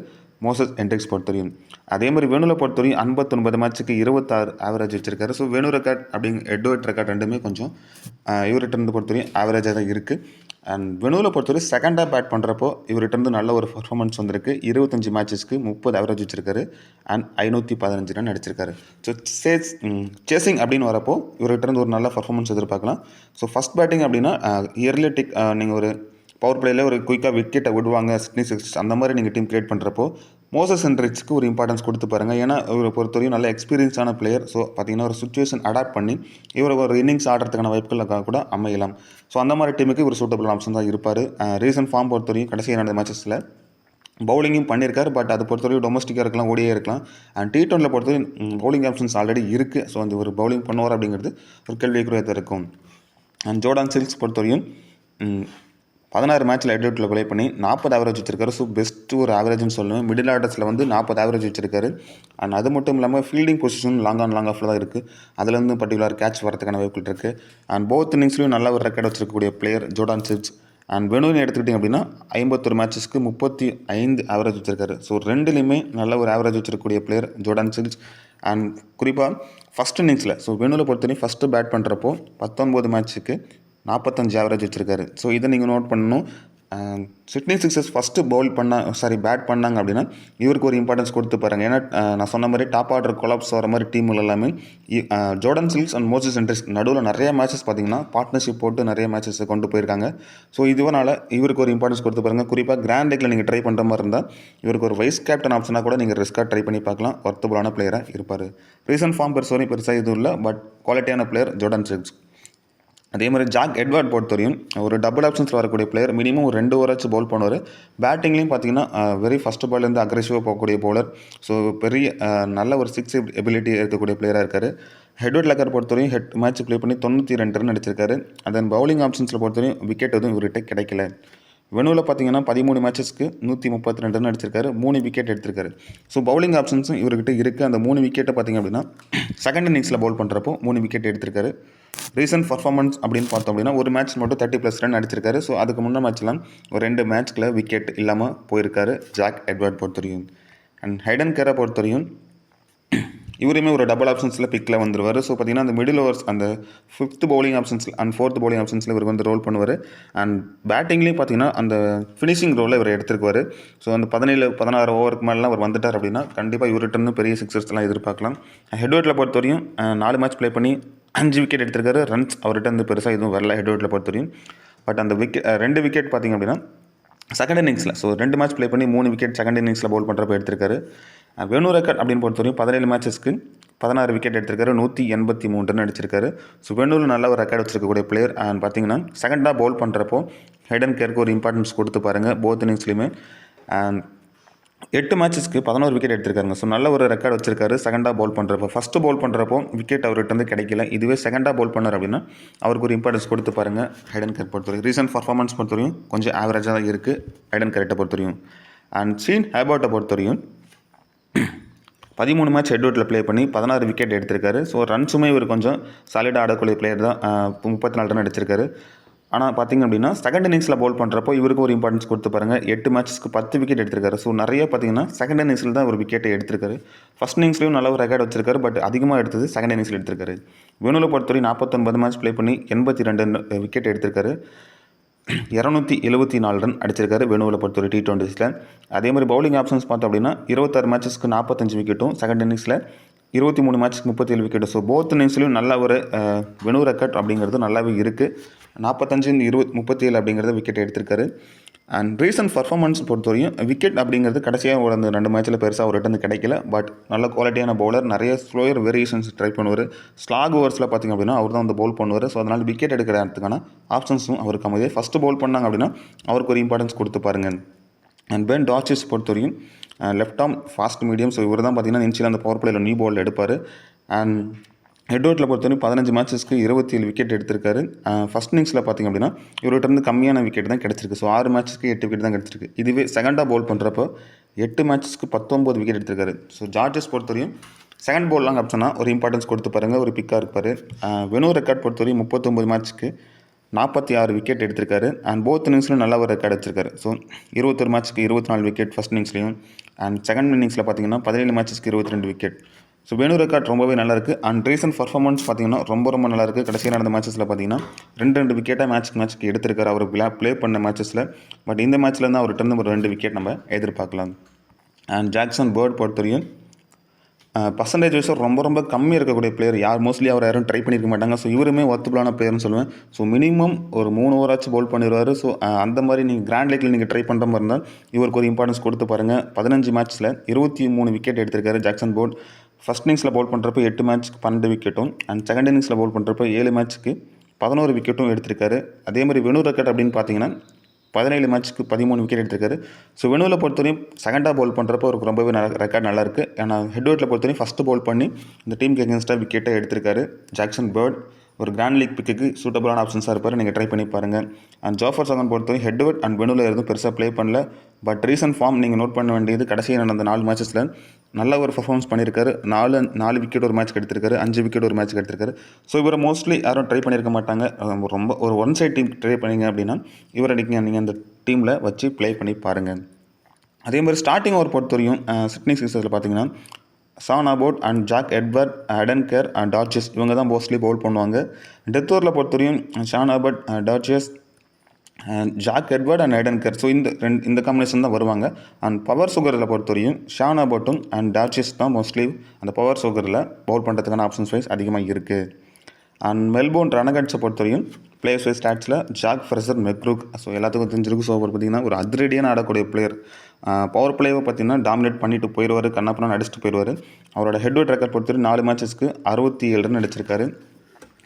மோசஸ் ஹென்ட்ரிக்ஸ் பொறுத்தவரையும். அதே மாதிரி வேணுவில் பொறுத்தவரையும் 59 மேட்சுக்கு 26 ஆவரேஜ் வச்சிருக்காரு. ஸோ வேணு ரெக்கார்ட் அப்படிங்க ஹெட்வெட் ரெக்கார்ட் ரெண்டுமே கொஞ்சம் இவர்கிட்ட இருந்து பொறுத்தவரையும் ஆவரேஜாக தான் இருக்குது. அண்ட் வெனூவில் பொறுத்தவரை செகண்டாக பேட் பண்ணுறப்போ இவர்கிட்ட நல்ல ஒரு பர்ஃபார்மன்ஸ் வந்திருக்கு. 25 மேட்சஸ்க்கு 30 ஆவரேஜ் வச்சிருக்காரு. அண்ட் 515 ரன் அடிச்சிருக்காரு. ஸோ சேசிங் அப்படின்னு வரப்போ இவர்கிட்ட ஒரு நல்ல பர்ஃபார்மன்ஸ் எதிர்பார்க்கலாம். ஸோ ஃபஸ்ட் பேட்டிங் அப்படின்னா இயர்லி நீங்கள் ஒரு பவர் பிளேயில் ஒரு குயிக்காக விக்கெட்டை விடுவாங்க சிட்னி சிக்ஸர்ஸ் அந்த மாதிரி நீங்கள் டீம் கிரியேட் பண்ணுறப்போ மோசஸ் ஹென்ட்ரிக்ஸ்க்கு ஒரு இம்பார்ட்டன்ஸ் கொடுத்து பாருங்கள். ஏன்னா இவரை பொறுத்தவரையும் நல்ல எக்ஸ்பீரியன்ஸான பிளேயர். ஸோ பார்த்தீங்கன்னா ஒரு சுச்சுவேஷன் அடாப்ட் பண்ணி இவரை ஒரு இன்னிங்ஸ் ஆடுறதுக்கான வாய்ப்புகள் கூட அமையலாம். ஸோ அந்த மாதிரி டீமுக்கு ஒரு சூட்டபிள் ஆப்ஷன் தான் இருப்பார். ரீசன்ட் ஃபார்ம் பொறுத்தவரையும் கடைசி நடந்த மேட்சஸில் பவுலிங்கும் பண்ணியிருக்காரு. பட் அதை பொறுத்தவரைக்கும் டொமஸ்டிக்காக இருக்கலாம், ஓடியே இருக்கலாம். அண்ட் T20ல பொறுத்தவரையும் பவுலிங் ஆப்ஷன்ஸ் ஆல்ரெடி இருக்குது. ஸோ அந்த ஒரு பவுலிங் பண்ணுவார் அப்படிங்கிறது ஒரு கேள்விக்குரியதாக இருக்கும். அண்ட் ஜோர்டான் சில்ஸ் பொறுத்தவரையும் 16 மேட்ச்சில் ஹெட்வெட்டில் ப்ளே பண்ணி 40 ஆவரேஜ் வச்சிருக்காரு. ஸோ பெஸ்ட்டு ஒரு ஆவரேஜ்னு சொல்லுவேன். மிடில் ஆர்டர்ஸில் வந்து 40 ஆவரேஜ் வச்சிருக்காரு. அண்ட் அது மட்டும் இல்லாமல் ஃபீல்டிங் பொசிஷன் லாங் ஆஃபில் தான் இருக்குது. அதுலேருந்து பர்டிகுலர் கேட்ச் வரதுக்கான வாய்ப்புகள் இருக்குது. அண்ட் போத் இன்னிங்ஸ்லையும் நல்ல ஒரு ரெக்கார்ட் வச்சிருக்கக்கூடிய பிளேயர் ஜோர்டான் சில்ஸ். அண்ட் வெனூன்னு எடுத்துக்கிட்டிங்க அப்படின்னா 51 மேட்சஸ்க்கு 35 ஆவரேஜ் வச்சிருக்காரு. ஸோ ரெண்டுலேயுமே நல்ல ஒரு ஆவரேஜ் வச்சிருக்கக்கூடிய பிளேயர் ஜோர்டான் சில்ஸ். அண்ட் குறிப்பாக ஃபஸ்ட் இன்னிங்ஸில் வெனூவில் பொறுத்தவரைக்கும் ஃபஸ்ட்டு பேட் பண்ணுறப்போ 19 மேட்ச்சுக்கு 45 ஆவரேஜ் வச்சிருக்காரு. ஸோ இதை நீங்கள் நோட் பண்ணணும். சிட்னி சிக்ஸர்ஸ் ஃபஸ்ட்டு பேட் பண்ணாங்க அப்படின்னா இவருக்கு ஒரு இம்பார்ட்டன்ஸ் கொடுத்து பாருங்கள். ஏன்னா நான் சொன்ன மாதிரி டாப் ஆர்டர் கொலாப்ஸ் வர மாதிரி டீம்கள் எல்லாமே Jordan silks and Moses Hendricks நடுவில் நிறைய மேட்சஸ் பார்த்தீங்கன்னா பார்ட்னர்ஷிப் போட்டு நிறைய மேட்சஸை கொண்டு போயிருக்காங்க. ஸோ இதுவனால் இவருக்கு ஒரு இம்பார்ட்டன்ஸ் கொடுத்து பாருங்கள். குறிப்பாக கிராண்ட் லீக்ல நீங்கள் ட்ரை பண்ணுற மாதிரி இருந்தால் இவருக்கு ஒரு வைஸ் கேப்டன் ஆப்ஷனாக கூட நீங்கள் ரிஸ்க்காக ட்ரை பண்ணி பார்க்கலாம். ஒர்த்தபுளான பிளேயராக இருப்பார். ரீசன்ட் ஃபார்ம் பெருசாக இதுவும் இல்லை. பட் குவாலிட்டியான பிளேயர் ஜோர்டான் சில்ஸ். அதே மாதிரி ஜாக் எட்வர்ட் பொறுத்தவரையும் ஒரு டபுள் ஆப்ஷன்ஸில் வரக்கூடிய பிளேயர். மினிமம் ஒரு 2 ஓவராச்சும் பவுல் பண்ணுவார். பேட்டிங்லேயும் பார்த்தீங்கன்னா வெரி ஃபஸ்ட் பால்லேருந்து அக்ரெசிவாக போகக்கூடிய பவுலர். ஸோ பெரிய நல்ல ஒரு 6 எபிலிட்டி இருக்கக்கூடிய பிளேயராக இருக்கார். ஹெட்வெட் ரெக்கார்ட் பொறுத்தவரையும் மேட்ச் ப்ளே பண்ணி 92 ரன் அடிச்சிருக்காரு. அதன் பவுலிங் ஆப்ஷன்ஸில் பொறுத்தவரையும் விக்கெட் எதுவும் இவர்கிட்ட கிடைக்கல. வெனூவில் பார்த்தீங்கன்னா 13 மேட்சஸ்க்கு 132 ரன் அடிச்சிருக்காரு. 3 விக்கெட் எடுத்திருக்காரு. ஸோ பவுலிங் ஆப்ஷன்ஸும் இவர்கிட்ட இருக்குது. அந்த 3 விக்கெட்டை பார்த்தீங்க அப்படின்னா செகண்ட் இன்னிங்ஸில் பவுல் பண்ணுறப்போ 3 விக்கெட் எடுத்திருக்காரு. ரீசன்ட் பர்ஃபார்மன்ஸ் அப்படின்னு பார்த்தோம் அப்படின்னா ஒரு மேட்ச் மட்டும் 30+ ரன் அடிச்சிருக்காரு. ஸோ அதுக்கு முன்னே மேட்ச்லாம் ஒரு 2 மேட்ச்சில் விக்கெட் இல்லாமல் போயிருக்காரு ஜாக் எட்வர்ட் பொறுத்தவரையும். அண்ட் ஹைடன் கேரை பொறுத்தவரையும் இவருமே ஒரு டபுள் ஆப்ஷன்ஸில் பிக்கில் வந்துடுவார். ஸோ பார்த்தீங்கன்னா அந்த மிடில் ஓவர்ஸ் அந்த 5th பவுலிங் ஆப்ஷன்ஸில் அண்ட் 4th பவுலிங் ஆப்ஷன்ஸில் இவர் வந்து ரோல் பண்ணுவார். அண்ட் பேட்டிங்லேயும் பார்த்தீங்கன்னா அந்த ஃபினிஷிங் ரோலில் இவர் எடுத்துருக்குவார். ஸோ அந்த 17-16 ஓவருக்கு மேலாம் அவர் வந்துட்டார் அப்படின்னா கண்டிப்பாக இவர்கிட்ட பெரிய சிக்ஸர்ஸ்லாம் எதிர்பார்க்கலாம். ஹெட்வெட்டில் பொறுத்தவரையும் 4 மேட்ச் ப்ளே பண்ணி 5 விக்கெட் எடுத்திருக்காரு. ரன்ஸ் அவர்கிட்ட பெருசாக எதுவும் வரல ஹெட்வெட்டில் பொறுத்தவரையும். பட் அந்த 2 விக்கெட் பார்த்திங்க அப்படின்னா செகண்ட் இன்னிங்ஸில் ஸோ 2 மேட்ச் ப்ளே பண்ணி 3 விக்கெட் செகண்ட் இன்னிங்ஸில் பவுல் பண்ணுறப்ப எடுத்திருக்காரு. வேணு ரெக்கார்ட் அப்படின்னு பொறுத்தவரைக்கும் 17 மேட்சஸ்க்கு 16 விக்கெட் எடுத்திருக்காரு, 183 ரன் அடிச்சிருக்காரு. ஸோ வேணுவில் நல்ல ஒரு ரெக்கார்ட் வச்சிருக்கக்கூடிய பிளேயர். அண்ட் பார்த்தீங்கன்னா செகண்டாக பவுல் பண்ணுறப்போ ஹெட் அண்ட் கேருக்கு ஒரு இம்பார்ட்டன்ஸ் கொடுத்து பாருங்கள் போத் இன்னிங்ஸ்லையுமே. அண்ட் 8 மேட்சஸ்க்கு 11 விக்கெட் எடுத்திருக்காருங்க. ஸோ நல்ல ஒரு ரெக்கார்ட் வச்சிருக்காரு செகண்டாக பவுல் பண்ணுறப்போ. ஃபஸ்ட்டு பவுல் பண்ணுறப்போ விக்கெட் அவர்கிட்ட வந்து கிடைக்கல. இதுவே செகண்டாக பவுல் பண்ணார் அப்படின்னா அவருக்கு ஒரு இம்பார்ட்டன்ஸ் கொடுத்து பாருங்கள் ஹெட் அண்ட் கேர் பொறுத்தவரைக்கும். ரீசன்ட் பர்ஃபார்மன்ஸ் பொறுத்தவரையும் கொஞ்சம் ஆவரேஜாக தான் இருக்குது ஹெட் அண்ட் கேரட்டை பொறுத்தவரையும். அண்ட் ஷீன் ஹேபர்ட்டை பொறுத்தவரையும் 13 மேட்ச் ஹெட்வுட்டில் ப்ளே பண்ணி 16 விக்கெட் எடுத்திருக்காரு. ஸோ ரன்ஸுமே இவர் கொஞ்சம் சாலிடாக ஆடக்கூடிய பிளேயர் தான். 34 ரன் அடிச்சிருக்காரு. ஆனால் பார்த்திங்க அப்படின்னா செகண்ட் இன்னிங்ஸில் பவுல் பண்ணுறப்போ இவருக்கு ஒரு இம்பார்ட்டன்ஸ் கொடுத்து பாருங்கள். 8 மேட்ச்ஸ்க்கு 10 விக்கெட் எடுத்திருக்காரு. ஸோ நிறைய பார்த்திங்கன்னா செகண்ட் இன்னிங்ஸில் தான் ஒரு விக்கெட்டை எடுத்திருக்காரு. ஃபஸ்ட் இன்னிங்ஸ்லையும் நல்ல ஒரு ரெக்கார்ட் வச்சிருக்காரு. பட் அதிகமாக எடுத்தது செகண்ட் இன்னிங்ஸில் எடுத்திருக்காரு. வேணுவில் பொறுத்தவரை 49 மேட்ச் ப்ளே பண்ணி 82 விக்கெட் எடுத்திருக்காரு. 274 ரன் அடிச்சிருக்காரு வேணுவில் பொறுத்தவரை T20ஸில். அதே மாதிரி பவுலிங் ஆப்ஷன்ஸ் பார்த்தோம் அப்படின்னா 26 மேட்சஸ்க்கு 45 விக்கெட்டும் செகண்ட் இன்னிங்ஸில் 23 மேட்ச்க்கு 37 விக்கெட்டு. ஸோ போத் இன்னிங்ஸ்லையும் நல்ல ஒரு வெனு ரெக்கார்ட் அப்படிங்கிறது நல்லாவே இருக்குது. 45-37 அப்படிங்கிறத விக்கெட் எடுத்திருக்காரு. அண்ட் ரீசன்ட் பர்ஃபார்மன்ஸ் பொறுத்தவரையும் விக்கெட் அப்படிங்கிறது கடைசியாக ஒரு அந்த 2 மேட்ச்சில் பெருசாக ஒரு ரிட்டர்ன் கிடைக்கல. பட் நல்ல குவாலிட்டியான பவுலர், நிறைய ஸ்லோயர் வேரியேஷன்ஸ் ட்ரை பண்ணுவார். ஸ்லாக் ஓவர்ஸில் பார்த்திங்க அப்படின்னா அவர் தான் வந்து பவுல் பண்ணுவார். ஸோ அதனால் விக்கெட் எடுக்கிறதுக்கான ஆப்ஷன்ஸும் அவருக்கு அமைதி. ஃபஸ்ட்டு பவுல் பண்ணாங்க அப்படின்னா அவருக்கு ஒரு இம்பார்ட்டன்ஸ் கொடுத்து பாருங்கள். அண்ட் பென் டார்ச்சஸ் பொறுத்தவரையும் left arm fast medium. So இவர் தான் பார்த்திங்கன்னா இன்ச்சில் அந்த பவர் பிளேயில் நியூ பால் எடுப்பார். அண்ட் ஹெட்வுட்டில் பொறுத்தவரைக்கும் 15 மேட்சஸ்க்கு 27 விக்கெட் எடுத்திருக்காரு. ஃபஸ்ட் இன்னிங்ஸில் பார்த்திங்க அப்படின்னா இவர்கிட்ட இருந்து கம்மியான விக்கெட் தான் கிடச்சிருக்கு. ஸோ 6 மேட்ச்க்கு 8 விக்கெட் தான் கிடச்சிருக்கு. இதுவே செகண்டாக பவுல் பண்ணுறப்போ 8 மேட்சஸ்க்கு 19 விக்கெட் எடுத்திருக்காரு. ஸோ ஜார்ஜஸ் பொறுத்தவரையும் செகண்ட் பவுல்லாம் ஆப்ஷனா ஒரு இம்பார்ட்டன்ஸ் கொடுத்து பாருங்கள், ஒரு பிக்காக இருப்பார். வெனு ரெக்கார்ட் பொறுத்தவரையும் 39 மேட்ச்க்கு 46 விக்கெட் எடுத்திருக்காரு. அண்ட் போத் இன்னிங்ஸ்லையும் நல்ல ஒரு ரெக்கார்ட் வச்சிருக்காரு. ஸோ 21 மேட்ச்க்கு 24 விக்கெட் ஃபஸ்ட் இன்னிங்ஸ்லையும். அண்ட் செகண்ட் இன்னிங்ஸில் பார்த்தீங்கன்னா 17 மேட்சஸ்க்கு 22 விக்கெட். ஸோ வேணு ரெக்கார்ட் ரொம்பவே நல்லாயிருக்கு. அண்ட் ரீசன்ட் பர்ஃபார்மன்ஸ் பார்த்தீங்கன்னா ரொம்ப நல்லாயிருக்கு. கடைசியாக நடந்த மேட்சஸில் பார்த்தீங்கன்னா 2 விக்கெட்டாக மேட்ச்க்கு எடுத்திருக்காரு அவர் ப்ளே பண்ண மேட்சஸில். பட் இந்த மேட்ச்சில் தான் அவர்கிட்ட இருந்து ஒரு 2 விக்கெட் நம்ம எதிர்பார்க்கலாம். அண்ட் ஜாக்சன் பேர்ட் பொறுத்தவரையும் பர்சன்டேஜ் வைஸாக ரொம்ப கம்மியாக இருக்கக்கூடிய பிளேயர். மோஸ்ட்லி அவர் யாரும் ட்ரை பண்ணியிருக்க மாட்டாங்க. ஸோ இவருமே ஒர்த்தபுளான பிளேயர்னு சொல்லுவேன். ஸோ மினிமம் ஒரு 3 ஓவராச்சும் பவுல் பண்ணிடுவார். ஸோ அந்த மாதிரி நீங்கள் கிராண்ட் லீக்கில் நீங்கள் ட்ரை பண்ணுற மாதிரி இருந்தால் இவருக்கு ஒரு இம்பார்ட்டன்ஸ் கொடுத்து பாருங்கள். 15 மேட்ச்சில் 23 விக்கெட் எடுத்திருக்காரு ஜாக்சன் போர்ட். ஃபஸ்ட் இன்னிங்ஸில் பவுல் பண்ணுறப்போ 8 மேட்ச்க்கு 12 விக்கெட்டும் அண்ட் செகண்ட் இன்னிங்ஸில் பவுல் பண்ணுறப்போ 7 மேட்ச்க்கு 11 விக்கெட்டும் எடுத்திருக்காரு. அதே மாதிரி வெனு ரெக்கார்ட் அப்படின்னு பார்த்தீங்கன்னா 17 மேட்ச்க்கு 13 விக்கெட் எடுத்திருக்காரு. ஸோ வெனுவில் பொறுத்தவரையும் செகண்டாக பவுல் பண்ணுறப்போ அவருக்கு ரொம்பவே ரெக்கார்ட் நல்லாயிருக்கு. ஏன்னா ஹெட்வுட்டில் பொறுத்தவரையும் ஃபஸ்ட்டு பவுல் பண்ணி இந்த டீமுக்கு எகென்ஸ்டாக விக்கெட்டை எடுத்திருக்காரு ஜாக்சன் பேர்ட். ஒரு கிராண்ட் லீக் பிக்குக்கு சூட்டபுளான ஆப்ஷன்ஸாக இருப்பார். நீங்கள் ட்ரை பண்ணி பாருங்கள். அண்ட் ஜாஃபர் சகன் பொறுத்தவரை ஹெட்வுட் அண்ட் வெனுவில் எதுவும் பெருசாக ப்ளே பண்ணல. பட் ரீசன்ட் ஃபார்ம் நீங்கள் நோட் பண்ண வேண்டியது கடைசியாக நடந்த 4 மேட்சஸில் நல்ல ஒரு பர்ஃபார்மன்ஸ் பண்ணியிருக்காரு. 4 விக்கெட் ஒரு மேட்ச் எடுத்திருக்காரு, 5 விக்கெட் ஒரு மேட்ச் எடுத்திருக்காரு. ஸோ இவரை மோஸ்ட்லி யாரும் ட்ரை பண்ணியிருக்க மாட்டாங்க. ரொம்ப ஒரு ஒன் சைட் டீம் ட்ரை பண்ணிங்க அப்படின்னா இவரை நீங்கள் அந்த டீமில் வச்சு ப்ளே பண்ணி பாருங்கள். அதே மாதிரி ஸ்டார்டிங் ஓவர் பொறுத்தவரையும் சிட்னி சிக்ஸர்ஸில் பார்த்தீங்கன்னா Sean Abbott and Jack Edward, Hayden Kerr and Dwarshuis இவங்க தான் மோஸ்ட்லி பவுல் பண்ணுவாங்க. டெத் ஓவரில் பொறுத்தவரையும் Sean Abbott, Dwarshuis, Jack Edwards and Hayden Kerr. So இந்த காம்பினேஷன் தான் வருவாங்க. அண்ட் பவர் சுகரில் பொறுத்தவரையும் ஷான் அபோட்டும் அண்ட் டார்ச்சஸ் தான் மோஸ்ட்லி அந்த பவர் சுகரில் பவுல் பண்ணுறதுக்கான ஆப்ஷன்ஸ் வைஸ் அதிகமாக இருக்குது. அண்ட் மெல்போர்ன் ரெனகட்ஸை பொறுத்தவரையும் பிளேயர்ஸ் வைஸ் ஸ்டாட்ஸில் ஜாக் ஃப்ரெசர், மெக்ரூக். ஸோ எல்லாத்துக்கும் தெரிஞ்சிருக்கு. ஸோ அவர் பார்த்திங்கன்னா ஒரு அதிரடியான ஆடக்கூடிய பிளேயர். பவர் பிளேவை பார்த்திங்கன்னா டாமினேட் பண்ணிட்டு போயிடுவார், கண்ணப்பண்ணான்னு அடிச்சுட்டு போயிடுவார். அவரோட ஹெட்வுட் ரெக்கார்ட் பொறுத்தவரை 4 மேட்சஸ்க்கு 67 ரன் அடிச்சிருக்காரு.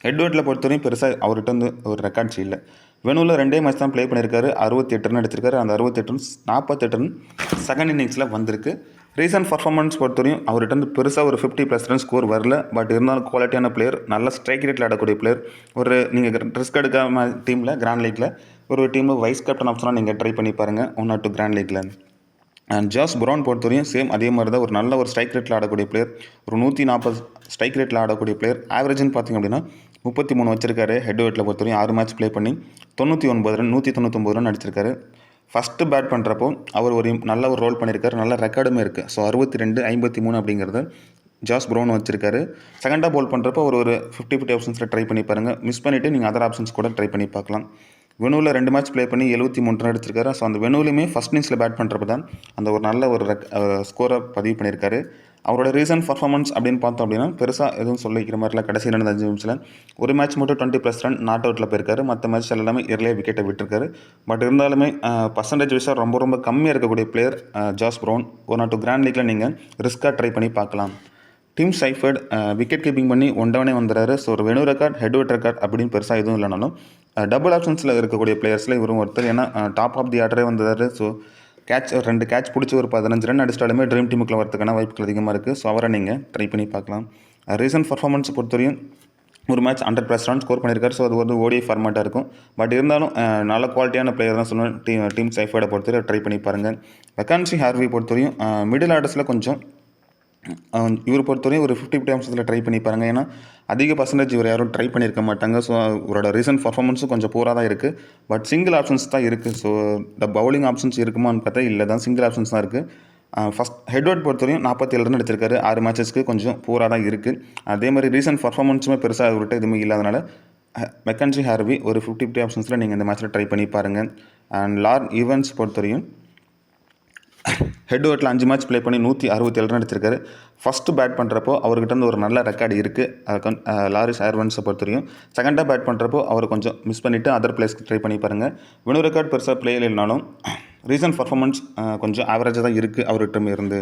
ஹெட்வுட்டில் பொறுத்தவரையும் பெருசாக அவர்கிட்ட வந்து ஒரு ரெக்கார்ட்ஸ் இல்லை. வெனுவில் 2 மேட்ச் தான் ப்ளே பண்ணியிருக்காரு, 68 ரன் அடிச்சிருக்காரு. அந்த 68 ரன் 48 ரன் செகண்ட் இன்னிங்ஸில் வந்திருக்கு. ரீசன்ட் பர்ஃபார்மன்ஸ் பொறுத்தவரையும் அவர்கிட்ட வந்து பெருசாக ஒரு 50+ ரன் ஸ்கோர் வரல. பட் இருந்தாலும் குவாலிட்டியான பிளேயர், நல்ல ஸ்ட்ரைக் ரேட்டில் ஆடக்கூடிய பிளேயர். ஒரு நீங்கள் ரிஸ்க் எடுக்காம டீமில் கிராண்ட் லீக்கில் ஒரு டீமில் வைஸ் கேப்டன் ஆப்ஷனாக நீங்கள் ட்ரை பண்ணி பாருங்கள் 1 or 2 கிராண்ட் லீக்கில். அண்ட் ஜாஸ் ப்ரௌன் பொறுத்தவரையும் சேம் அதே மாதிரி தான் ஒரு நல்ல ஒரு ஸ்ட்ரைக் ரேட்டில் ஆடக்கூடிய பிளேயர். ஒரு 140 ஸ்ட்ரைக் ரேட்டில் ஆடக்கூடிய பிளேயர். ஆவரேஜ்னு பார்த்திங்க அப்படின்னா 33 வச்சிருக்காரு. ஹெட்வுட்டில் பொறுத்தவரையும் 6 மேட்ச் ப்ளே பண்ணி 99 ரன் 199 ரன் அடிச்சிருக்காரு. ஃபஸ்ட்டு பேட் பண்ணுறப்போ அவர் ஒரு நல்ல ஒரு ரோல் பண்ணியிருக்காரு. நல்ல ரெக்கார்டுமே இருக்குது. ஸோ 62-53 அப்படிங்கிறது ஜாஸ் ப்ரௌன் வச்சிருக்காரு. செகண்டாக பவுல் பண்ணுறப்போ ஒரு 50-50 ஆப்ஷன்ஸில் ட்ரை பண்ணி பாருங்கள். மிஸ் பண்ணிவிட்டு நீங்கள் அதர் ஆப்ஷன்ஸ் கூட ட்ரை பண்ணி பார்க்கலாம். வெனுவில் 2 மேட்ச் ப்ளே பண்ணி 73 ரன் அடிச்சிருக்காரு. ஸோ அந்த வெனுவிலுமே ஃபஸ்ட் இன்னிங்ஸில் பேட் பண்ணுறப்ப தான் அந்த ஒரு நல்ல ஒரு ஸ்கோரை பதிவு பண்ணியிருக்காரு. அவரோட ரீசன்ட் பர்ஃபார்மன்ஸ் அப்படின்னு பார்த்தோம் அப்படின்னா பெருசாக எதுவும் சொல்லிக்கிற மாதிரிலாம் கடைசி நடந்த 5 நிமிஷத்தில் ஒரு மேட்ச் மட்டும் 20+ ரன் நாட் அவுட்டில் போயிருக்காரு. மற்ற மேட்ச் எல்லாமே எர்லியாக விக்கெட்டை விட்டுருக்காரு. பட் இருந்தாலுமே பர்சன்டேஜ் வைஸாக ரொம்ப ரொம்ப கம்மியாக இருக்கக்கூடிய player Josh Brown. 1 or 2 grand லீக்கில் நீங்கள் ரிஸ்க்காக ட்ரை பண்ணி பார்க்கலாம். டிம் சைஃபர்ட் விக்கெட் கீப்பிங் பண்ணி ஒன்றவனே வந்துடுறாரு. ஸோ ஒரு வெனு ரெக்கார்ட் ஹெட்வர்ட் ரெக்கார்ட் அப்படின்னு பெருசாக எதுவும் இல்லைனாலும் டபுள் ஆப்ஷன்ஸில் இருக்கக்கூடிய பிளேயர்ஸில் இவரும் ஒருத்தர். ஏன்னா டாப் ஆஃப் தி ஆர்டரே வந்தார். ஸோ கேட்ச் 2 கேட்ச் பிடிச்சி ஒரு 15 ரன் அடிச்சிட்டாலுமே ட்ரீம் டீமுக்குள்ள வரதுக்கான வாய்ப்புகள் அதிகமாக இருக்குது. ஸோ அவரை நீங்கள் ட்ரை பண்ணி பார்க்கலாம். ரீசன்ட் பர்ஃபார்மன்ஸ் பொறுத்தவரையும் ஒரு மேட்ச் 100+ ரன் ஸ்கோர் பண்ணியிருக்காரு. ஸோ அது வந்து ஓடிஐ ஃபார்மேட்டாக இருக்கும். பட் இருந்தாலும் நல்ல குவாலிட்டியான பிளேயர் தான் சொல்லுவேன். டீம் சைஃபர்டை பொறுத்தவரை ட்ரை பண்ணி பாருங்கள். மெக்கான்சி ஹார்வி பொறுத்தவரையும் மிடில் ஆர்டர்ஸில் கொஞ்சம் இவர் பொறுத்தவரையும் ஒரு 50 அம்சத்தில் ட்ரை பண்ணி பாருங்கள். ஏன்னா அதிக பர்சன்டேஜ் இவர் யாரும் ட்ரை பண்ணியிருக்க மாட்டாங்க. ஸோ இவரோட ரீசன்ட் பர்ஃபார்மன்ஸும் கொஞ்சம் பூராக தான் இருக்குது. பட் சிங்கிள் ஆப்ஷன்ஸ் தான் இருக்குது. ஸோ இந்த பவுலிங் ஆப்ஷன்ஸ் இருக்குமான்னு பார்த்தா இல்லை தான், சிங்கிள் ஆப்ஷன்ஸ் தான் இருக்குது. ஃபஸ்ட் ஹெட்வர்ட் பொறுத்தவரையும் 47 ரன் எடுத்திருக்காரு. 6 மேட்சஸ்க்கு கொஞ்சம் பூராக தான் இருக்குது. அதே மாதிரி ரீசன்ட் பர்ஃபார்மன்ஸுமே பெருசாக இவர்கிட்ட எதுவுமே இல்லாதனால மெக்கன்சி ஹார்வி ஒரு 50 ஆப்ஷன்ஸில் நீங்கள் இந்த மேட்ச்சில் ட்ரை பண்ணி பாருங்கள். அண்ட் லார்ட் ஈவன்ஸ் பொறுத்தவரையும் ஹெட்வர்ட்டில் 5 மேட்ச் ப்ளே பண்ணி 167 ரன் எடுத்திருக்காரு. ஃபஸ்ட்டு பேட் பண்ணுறப்போ அவர்கிட்ட இருந்து ஒரு நல்ல ரெக்கார்டு இருக்குது. லாரிஸ் ஏர்வன்ஸை பொறுத்தவரையும் செகண்டாக பேட் பண்ணுறப்போ அவர் கொஞ்சம் மிஸ் பண்ணிவிட்டு அதர் பிளேஸ்க்கு ட்ரை பண்ணி பாருங்கள். வெனு ரெக்கார்ட் பெருசாக பிளே இல்லைனாலும் ரீசன்ட் பர்ஃபார்மன்ஸ் கொஞ்சம் ஆவரேஜாக தான் இருக்குது அவர்கிட்ட இருந்து.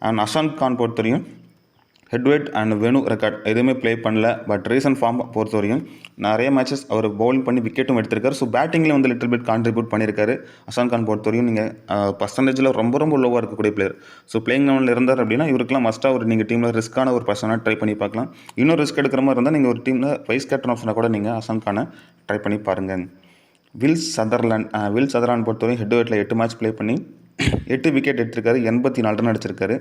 அண்ட் அஷாந்த் கான் பொறுத்தவரையும் ஹெட்வர்ட் அண்ட் வெனு ரெக்கார்ட் எதுவுமே ப்ளே பண்ணல. பட் ரீசன்ட் ஃபார்ம் பொறுத்தவரையும் நிறைய மேட்சஸ் அவர் பவுலிங் பண்ணி விக்கெட்டும் எடுத்திருக்காரு. ஸோ பேட்டிங்கில் வந்து லிட்டில் பிட் கான்ட்ரிபியூட் பண்ணியிருக்காரு. அஷாந்த் கான் பொறுத்தவரையும் நீங்கள் பர்சன்டேஜில் ரொம்ப ரொம்ப லோவாக இருக்கக்கூடிய பிளேயர். ஸோ பிளேயிங் லெவலில் இருந்தார் அப்படின்னா இவருக்குலாம் மஸ்ட்டாக ஒரு நீங்கள் டீமில் ரிஸ்க்கான ஒரு பர்சனாக ட்ரை பண்ணி பார்க்கலாம். இன்னும் ரிஸ்க் எடுக்கிற மாதிரி இருந்தால் நீங்கள் ஒரு டீமில் வைஸ் கேப்டன் ஆப்ஷனாக கூட நீங்கள் அஷாந்த் கானை ட்ரை பண்ணி பாருங்கள். வில் சதர்லாண்ட் பொறுத்தவரையும் ஹெட்வர்ட்டில் 8 மேட்ச் ப்ளே பண்ணி 8 விக்கெட் எடுத்திருக்காரு. 84 ரன் அடிச்சிருக்காரு.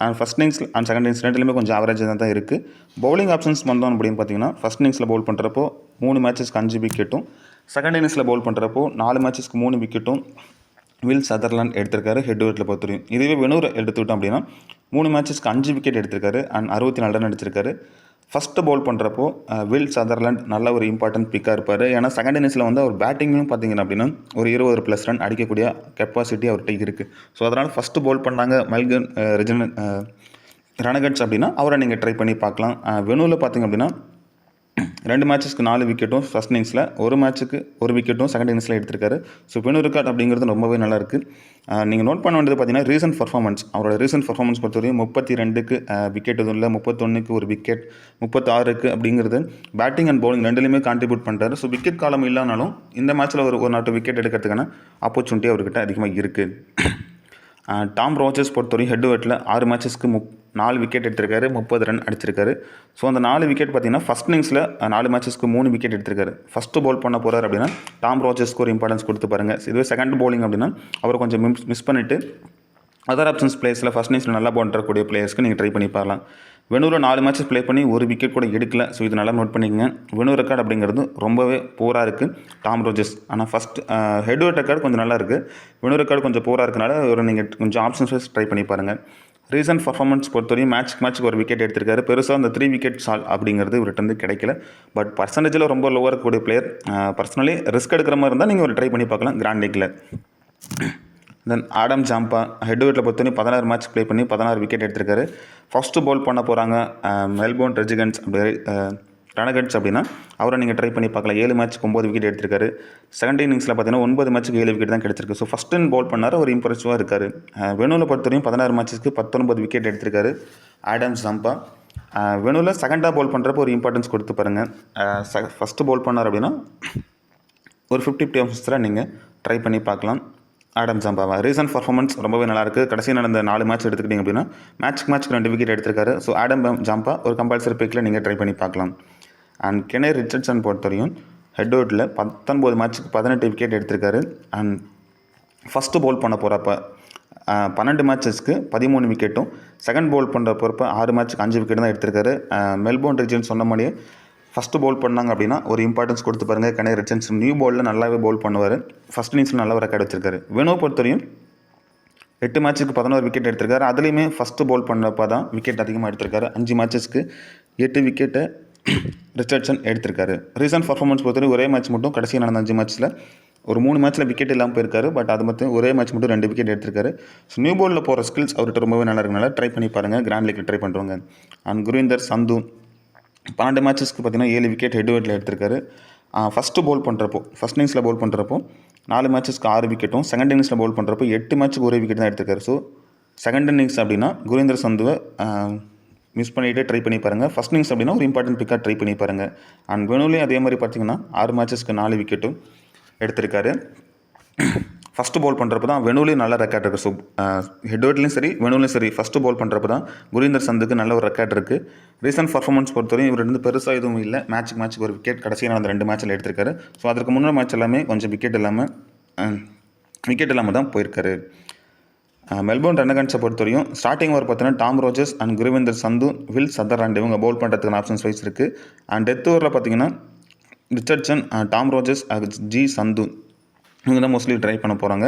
And first innings and second innings ரெண்டுலேயுமே கொஞ்சம் ஆவரேஜாக தான் இருக்குது. பவுலிங் ஆப்ஷன்ஸ் வந்தோம் அப்படின்னு பார்த்தீங்கன்னா ஃபஸ்ட் இன்னிங்ஸில் பவுல் பண்ணுறப்போ 3 மேட்சஸ்க்கு 5 விக்கெட்டும், செகண்ட் இன்னிங்ஸில் பவுல் பண்ணுறப்போ 4 மேட்சஸ்க்கு 3 விக்கெட்டும் வில் சதர்லாண்ட் எடுத்திருக்காரு ஹெட்வர்ட்டில் பொறுத்தவரையும். இதுவே வெனூர் எடுத்துக்கிட்டோம் அப்படின்னா 3 மேட்சஸ்க்கு 5 விக்கெட் எடுத்திருக்காரு அண்ட் 64 ரன் அடிச்சிருக்காரு. ஃபஸ்ட்டு பவுல் பண்ணுறப்போ வில் சதர்லாண்ட் நல்ல ஒரு இம்பார்ட்டன்ட் பிக்காக இருப்பார். ஏன்னா செகண்ட் இன்னிங்ஸில் வந்து அவர் பேட்டிங்கும் பார்த்தீங்கன்னா அப்படின்னா ஒரு 20+ ரன் அடிக்கக்கூடிய கெப்பாசிட்டி அவர்கிட்ட இருக்குது. ஸோ அதனால் ஃபஸ்ட்டு பவுல் பண்ணாங்க மெல்பர்ன் ரெனகட்ஸ் அப்படின்னா அவரை நீங்கள் ட்ரை பண்ணி பார்க்கலாம். வெனூவில் பார்த்தீங்க அப்படின்னா 2 மேட்சஸ்க்கு 4 விக்கெட்டும் ஃபஸ்ட் இன்னிங்ஸில், 1 மேட்ச்சுக்கு 1 விக்கெட்டும் செகண்ட் இன்னிங்ஸில் எடுத்திருக்காரு. ஸோ வெனு ரெக்கார்ட் அப்படிங்கிறது ரொம்பவே நல்லா இருக்குது. நீங்கள் நோட் பண்ண வேண்டியது பார்த்தீங்கன்னா ரீசன்ட் பர்ஃபார்மன்ஸ். அவரோட ரீசன்ட் பர்ஃபார்மன்ஸ் பொறுத்தவரையும் 32க்கு விக்கெட் எதுவும் இல்லை, 31க்கு ஒரு விக்கெட், 36க்கு அப்படிங்கிறது பேட்டிங் அண்ட் பவுலிங் ரெண்டுலேயுமே கான்ட்ரிபியூட் பண்ணுறாரு. ஸோ விக்கெட் காலம் இல்லைனாலும் இந்த மேட்ச்சில் ஒரு 1 விக்கெட் எடுக்கிறதுக்கான ஆப்பர்ச்சுனிட்டி அவர்கிட்ட அதிகமாக இருக்குது. டாம் ரோஜர்ஸ் பொறுத்தவரையும் ஹெட்வர்ட்டில் 6 மேட்சஸ்க்கு 4 விக்கெட் எடுத்திருக்காரு, 30 ரன் அடிச்சிருக்காரு. ஸோ அந்த 4 விக்கெட் பார்த்தீங்கன்னா ஃபஸ்ட் இன்னிங்ஸில் 4 மேட்சஸ்க்கு 3 விக்கெட் எடுத்திருக்காரு. ஃபஸ்ட்டு பவுல் பண்ண போகிறார் அப்படின்னா டாம் ரோஜர்ஸ்க்கு ஒரு இம்பார்ட்டன்ஸ் கொடுத்து பாருங்கள். இதுவே செகண்ட் பவுலிங் அப்படின்னா அவர் கொஞ்சம் மிஸ் பண்ணிவிட்டு அதர் ஆப்ஷன்ஸ் பிளேயர்ஸில் ஃபஸ்ட் இன்னிங்ஸில் நல்லா பண்ணுறக்கூடிய பிளேயர்ஸ்க்கு நீங்கள் ட்ரை பண்ணி பாருலாம். வெனூரில் 4 மேட்சஸ் ப்ளே பண்ணி 1 விக்கெட் கூட எடுக்கல. ஸோ இது நல்லா நோட் பண்ணிக்கங்க. வெனூர் ரெக்கார்ட் அப்படிங்கிறது ரொம்பவே பூராக இருக்குது டாம் ரோஜர்ஸ். ஆனால் ஃபஸ்ட் ஹெட்வர்ட் ரெக்கார்டு கொஞ்சம் நல்லா இருக்குது. வெனூர் ரெக்கார்டு கொஞ்சம் பூராக இருக்கனால ஒரு நீங்கள் கொஞ்சம் ஆப்ஷன்ஸ் வைஸ் ட்ரை பண்ணி பாருங்கள். ரீசன்ட் பர்ஃபார்மன்ஸ் பொறுத்தவரையும் மேட்ச்சுக்கு 1 விக்கெட் எடுத்திருக்காரு. பெருசாக அந்த 3 விக்கெட் சால் அப்படிங்கிறது இவர்கிட்ட வந்து கிடைக்கல. பட் பர்சன்டேஜில் ரொம்ப லோவாக இருக்கக்கூடிய பிளேயர். பர்சனலி ரிஸ்க் எடுக்கிற மாதிரி இருந்தால் நீங்கள் ஒரு ட்ரை பண்ணி பார்க்கலாம் கிராண்ட் லீக்கில். தென் ஆடம் ஜாம்பா ஹெட்வர்ட்டில் பொறுத்தவரையும் 16 மேட்ச் ப்ளே பண்ணி 16 விக்கெட் எடுத்திருக்காரு. ஃபஸ்ட்டு பவுல் பண்ண போகிறாங்க மெல்போர்ன் ரெனகட்ஸ் அப்படின்னா அவரை நீங்கள் ட்ரை பண்ணி பார்க்கலாம். 7 மேட்ச்சுக்கு 9 விக்கெட் எடுத்திருக்காரு. செகண்ட் இன்னிங்ஸில் பார்த்தீங்கன்னா 9 மேட்ச்சுக்கு 7 விக்கெட் தான் கிடச்சிருக்கு. ஸோ ஃபஸ்ட் இன் பவுல் பண்ணார், ஒரு இம்ப்ரெசிவாக இருக்கார். வெனூவில் பொறுத்தவரையும் 16 மேட்சஸ்க்கு 19 விக்கெட் எடுத்திருக்காரு ஆடம் ஜாம்பா. வெனூவில் செகண்டாக பவுல் பண்ணுறப்போ ஒரு இம்பார்ட்டன்ஸ் கொடுத்து பாருங்கள். ஃபஸ்ட்டு பவுல் பண்ணார் அப்படின்னா ஒரு 50 ஓவர்ஸில் நீங்கள் ட்ரை பண்ணி பார்க்கலாம் ஆடம் ஜாம்பாவை. ரீசன்ட் பர்ஃபார்மன்ஸ் ரொம்பவே நல்லாயிருக்கு. கடைசி நடந்த 4 மேட்ச் எடுத்துக்கிட்டிங்க அப்படின்னா மேட்ச்சுக்கு 2 விக்கெட் எடுத்திருக்காரு. ஸோ ஆடம் ஜாம்பா ஒரு கம்பல்சரி பிக்கில் நீங்கள் ட்ரை பண்ணி பார்க்கலாம். அண்ட் கெனே ரிச்சர்ட்சன் பொறுத்தவரையும் ஹெட்வர்ட்டில் 19 மேட்ச்சுக்கு 18 விக்கெட் எடுத்திருக்காரு. அண்ட் ஃபஸ்ட்டு பவுல் பண்ண போகிறப்ப 12 மேட்சஸ்க்கு 13 விக்கெட்டும், செகண்ட் பவுல் பண்ணுற போகிறப்ப 6 மேட்ச்சுக்கு 5 விக்கெட் தான் எடுத்திருக்காரு. மெல்போர்ன் ரிஜியன்ஸ் சொன்ன மாதிரியே ஃபஸ்ட்டு பவுல் பண்ணாங்க அப்படின்னா ஒரு இம்பார்ட்டன்ஸ் கொடுத்து பாருங்கள். கெனே ரிச்சர்ட்சன் நியூ பாலில் நல்லாவே பவுல் பண்ணுவார். ஃபஸ்ட் இன்னிங்ஸில் நல்ல ஒரு ரெக்கார்ட் வச்சிருக்காரு. வெனோ பொறுத்தவரையும் 8 மேட்ச்சுக்கு 11 விக்கெட் எடுத்திருக்காரு. அதுலேயுமே ஃபஸ்ட்டு பவுல் பண்ணப்போ தான் விக்கெட் அதிகமாக எடுத்திருக்காரு. 5 மேட்சஸ்க்கு 8 விக்கெட்டை ரிச்சர்ட்சன் எடுத்திருக்காரு. ரீசன்ட் பர்ஃபார்மன்ஸ் பொறுத்தவரை ஒரே மேட்ச் மட்டும் கடைசி நடந்த 5 மேட்ச்சில் ஒரு 3 மேட்ச்சில் விக்கெட் இல்லாமல் போயிருக்காரு. பட் அது மட்டும் ஒரே மேட்ச் மட்டும் 2 விக்கெட் எடுத்திருக்காரு. ஸோ நியூ பாலில் போகிற ஸ்கில்ஸ் அவர்கிட்ட ரொம்பவே நல்லா இருக்கனால ட்ரை பண்ணி பாருங்கள். கிராண்ட் லீக்கில் ட்ரை பண்ணுறவங்க. அண்ட் குர்விந்தர் சந்து 12 மேட்சஸ்க்கு பார்த்தீங்கன்னா 7 விக்கெட் ஹெட்வெட்டில் எடுத்திருக்காரு. ஃபஸ்ட்டு பவுல் பண்ணுறப்போ ஃபஸ்ட் இன்னிங்ஸில் பவுல் பண்ணுறப்போ 4 மேட்சஸ்க்கு 6 விக்கெட்டும், செகண்ட் இன்னிங்ஸில் பவுல் பண்ணுறப்போ 8 மேட்ச்சுக்கு ஒரே விக்கெட் தான் எடுத்திருக்காரு. ஸோ செகண்ட் இன்னிங்ஸ் அப்படின்னா குர்விந்தர் சந்துவை மிஸ் பண்ணிவிட்டு ட்ரை பண்ணி பாருங்கள். ஃபஸ்ட் இன்னிங்ஸ் அப்படின்னா ஒரு இம்பார்ட்டன்ட் பிக்காக ட்ரை பண்ணி பாருங்கள். அண்ட் வெனுலையும் அதே மாதிரி பார்த்தீங்கன்னா 6 மேட்சஸ்க்கு 4 விக்கெட்டும் எடுத்திருக்காரு. ஃபஸ்ட்டு பவுல் பண்ணுறப்ப தான் வெனுலையும் நல்ல ரெக்கார்ட் இருக்குது. ஸோ ஹெட்வெட்லையும் சரி வெனுலையும் சரி ஃபஸ்ட்டு பவுல் பண்ணுறப்ப தான் குர்விந்தர் சந்துக்கு நல்ல ஒரு ரெக்கார்ட் இருக்குது. ரீசன்ட் பர்ஃபார்மன்ஸ் பொறுத்தவரையும் இவர் வந்து பெருசாக எதுவும் இல்லை. மேட்ச்சுக்கு ஒரு விக்கெட் கடைசியாக நடந்த 2 மேட்ச்சில் எடுத்திருக்காரு. ஸோ அதற்கு முன்னாடி மேட்ச் எல்லாமே கொஞ்சம் விக்கெட் இல்லாமல் தான் போயிருக்காரு. மெல்போர்ன் ரெனகன்ஸை பொறுத்தவரையும் ஸ்டார்டிங் ஓவர் பார்த்தீங்கன்னா Tom Rogers and குர்விந்தர் Sandhu, will Sutherland இவங்க பவுல் பண்ணுறதுக்கான ஆப்ஷன்ஸ் வைஸ் இருக்குது. அண்ட் டெத் ஓவரில் பார்த்தீங்கன்னா ரிச்சர்ட்சன், டாம் ரோஜர்ஸ், ஜி சந்து இவங்க தான் மோஸ்ட்லி ட்ரை பண்ண போகிறாங்க.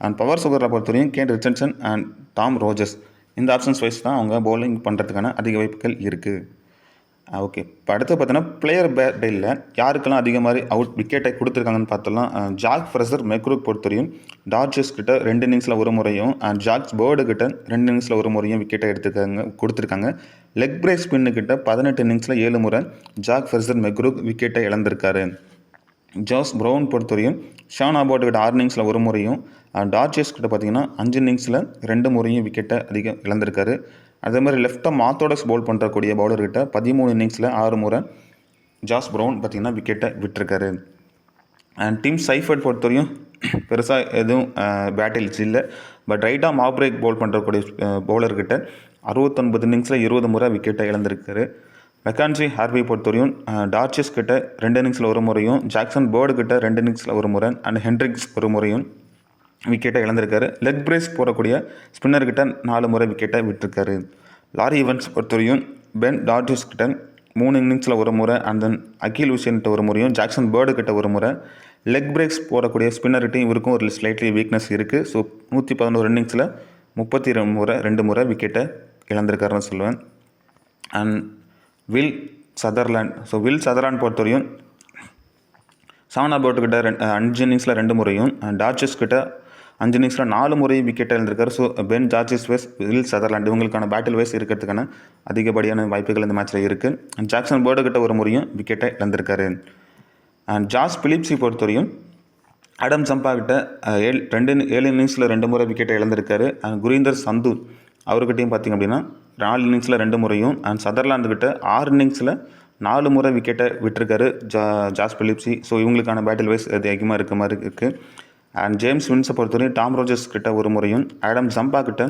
அண்ட் பவர் ஓவரில் பொறுத்தவரையும் Kane Richardson and Tom Rogers இந்த ஆப்ஷன்ஸ் வைஸ் தான் அவங்க பவுலிங் பண்ணுறதுக்கான அதிக வாய்ப்புகள் இருக்குது. ஓகே, இப்போ அடுத்து பார்த்தீங்கன்னா பிளேயர் பேட்டில் யாருக்கெல்லாம் அதிக மாதிரி விக்கெட்டை கொடுத்துருக்காங்கன்னு பார்த்தோம்னா ஜாக் ஃப்ரெசர் மெக்ரூக் பொறுத்தவரையும் டார்ஜஸ் கிட்ட 2 இன்னிங்ஸில் ஒரு முறையும் அண்ட் ஜாக்ஸ் பேர்டு கிட்ட 2 இன்னிங்ஸில் ஒரு முறையும் விக்கெட்டை கொடுத்துருக்காங்க. லெக் பிரேக் ஸ்பின்னு கிட்ட 18 இன்னிங்ஸில் 7 முறை ஜாக் ஃப்ரெசர் மெக்ரூக் விக்கெட்டை இழந்திருக்காரு. ஜாஸ் ப்ரவுன் பொறுத்தவரையும் ஷான் அபாட் கிட்ட 6 இன்னிங்ஸில் ஒரு முறையும் டார்ஜஸ் கிட்ட பார்த்தீங்கன்னா 5 இன்னிங்ஸில் 2 முறையும் விக்கெட்டை அதிகம் இழந்திருக்காரு. அதே மாதிரி லெஃப்டாக ஆர்த்தோடாக்ஸ் பவுல் பண்ணுறக்கூடிய பவுலர்கிட்ட 13 இன்னிங்ஸில் 6 முறை ஜாஸ் ப்ரவுன் பார்த்திங்கன்னா விக்கெட்டை விட்டுருக்காரு. அண்ட் டிம் சைஃபர்ட் பொறுத்தவரையும் பெருசாக எதுவும் பேட்டில்ஸ் இல்லை. பட் ரைட்டாக ஆஃப் பிரேக் பவுல் பண்ணுறக்கூடிய பவுலர்கிட்ட 69 இன்னிங்ஸில் 20 முறை விக்கெட்டை இழந்திருக்காரு. மெக்கான்சி ஹார்வி பொறுத்தவரையும் டார்ச்சஸ் கிட்ட 2 இன்னிங்ஸில் ஒரு முறையும், ஜாக்சன் பேர்டு கிட்ட 2 இன்னிங்ஸில் ஒரு முறை அண்ட் ஹென்ட்ரிக்ஸ் ஒரு முறையும் விக்கெட்டை இழந்திருக்காரு. லெக் பிரேஸ் போடக்கூடிய ஸ்பின்னர்கிட்ட 4 முறை விக்கெட்டை விட்டுருக்காரு. லாரி ஈவன்ஸ் பொறுத்தவரையும் பென் டார்ஜஸ் கிட்ட 3 இன்னிங்ஸில் ஒரு முறை அண்ட் தென் அகில் ஹுசேன்கிட்ட ஒரு முறையும், ஜாக்சன் பேர்டு கிட்ட ஒரு முறை. லெக் பிரேக்ஸ் போடக்கூடிய ஸ்பின்னர்கிட்டையும் இவருக்கும் ஒரு ஸ்லைட்லி வீக்னஸ் இருக்குது. ஸோ 111 இன்னிங்ஸில் 32 முறை விக்கெட்டை இழந்திருக்காருன்னு சொல்லுவேன். And will Sutherland, so will Sutherland பொறுத்தவரையும் ஷான் அபாட் கிட்ட 5 இன்னிங்ஸில் 2 முறையும், டார்ஜஸ் கிட்ட 5 இன்னிங்ஸில் 4 முறையும் விக்கெட்டை இழந்திருக்காரு. So Ben Dwarshuis wise Will Sutherland இவங்களுக்கான பேட்டில் வைஸ் இருக்கிறதுக்கான அதிகப்படியான வாய்ப்புகள் இந்த மேட்ச்சில் இருக்குது. ஜாக்சன் பேர்டு கிட்ட ஒரு முறையும் விக்கெட்டை இழந்திருக்காரு. அண்ட் ஜாஸ் பிலிப்ஸி பொறுத்தவரையும் ஆடம் சம்பா கிட்ட 7 இன்னிங்ஸில் 2 முறை விக்கெட்டை இழந்திருக்காரு. அண்ட் குர்விந்தர் சந்து அவர்கிட்டையும் பார்த்திங்க அப்படின்னா 4 இன்னிங்ஸில் 2 முறையும் அண்ட் சதர்லாந்து கிட்ட 6 இன்னிங்ஸில் 4 முறை விக்கெட்டை விட்டுருக்காரு ஜாஸ் பிலிப்ஸி. ஸோ இவங்களுக்கான பேட்டில் வைஸ் அது அதிகமாக இருக்க மாதிரி இருக்குது. அண்ட் ஜேம்ஸ் வின்ஸை பொறுத்தவரையும் டாம் ரோஜர்ஸ் கிட்ட ஒரு முறையும், ஆடம் சம்பா கிட்ட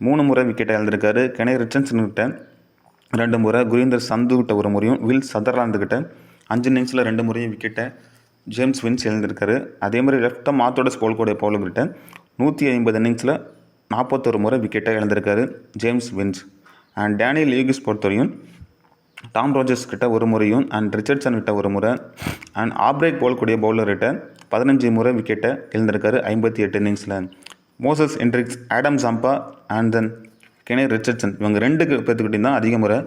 3 முறை விக்கெட்டை இழந்திருக்காரு. கெனே ரிச்சர்ட்சன் கிட்ட 2 முறை, குர்விந்தர் சந்து கிட்ட ஒரு முறையும், வில் சதர்லாந்து கிட்ட 5 இன்னிங்ஸில் 2 முறையும் விக்கெட்டை ஜேம்ஸ் வின்ஸ் இழந்திருக்காரு. அதே மாதிரி லெஃப்டாக ஆர்த்தோடாக்ஸ் பவுலர்கிட்ட 150 இன்னிங்ஸில் 41 முறை விக்கெட்டை இழந்திருக்காரு ஜேம்ஸ் வின்ஸ். அண்ட் டேனியல் லியூகிஸ் பொறுத்தவரையும் டாம் ரோஜர்ஸ் கிட்ட ஒரு முறையும் அண்ட் ரிச்சர்ட்சன் கிட்ட ஒரு முறை அண்ட் ஆஃப் பிரேக் போடக்கூடிய பவுலர்கிட்ட 15 முறை விக்கெட்டை இழந்திருக்காரு 58 இன்னிங்ஸில். Moses Hendricks, Adam Samba and then கெனே Richardson இவங்க 2 பேர்த்துக்கிட்டையும் தான் அதிக முறை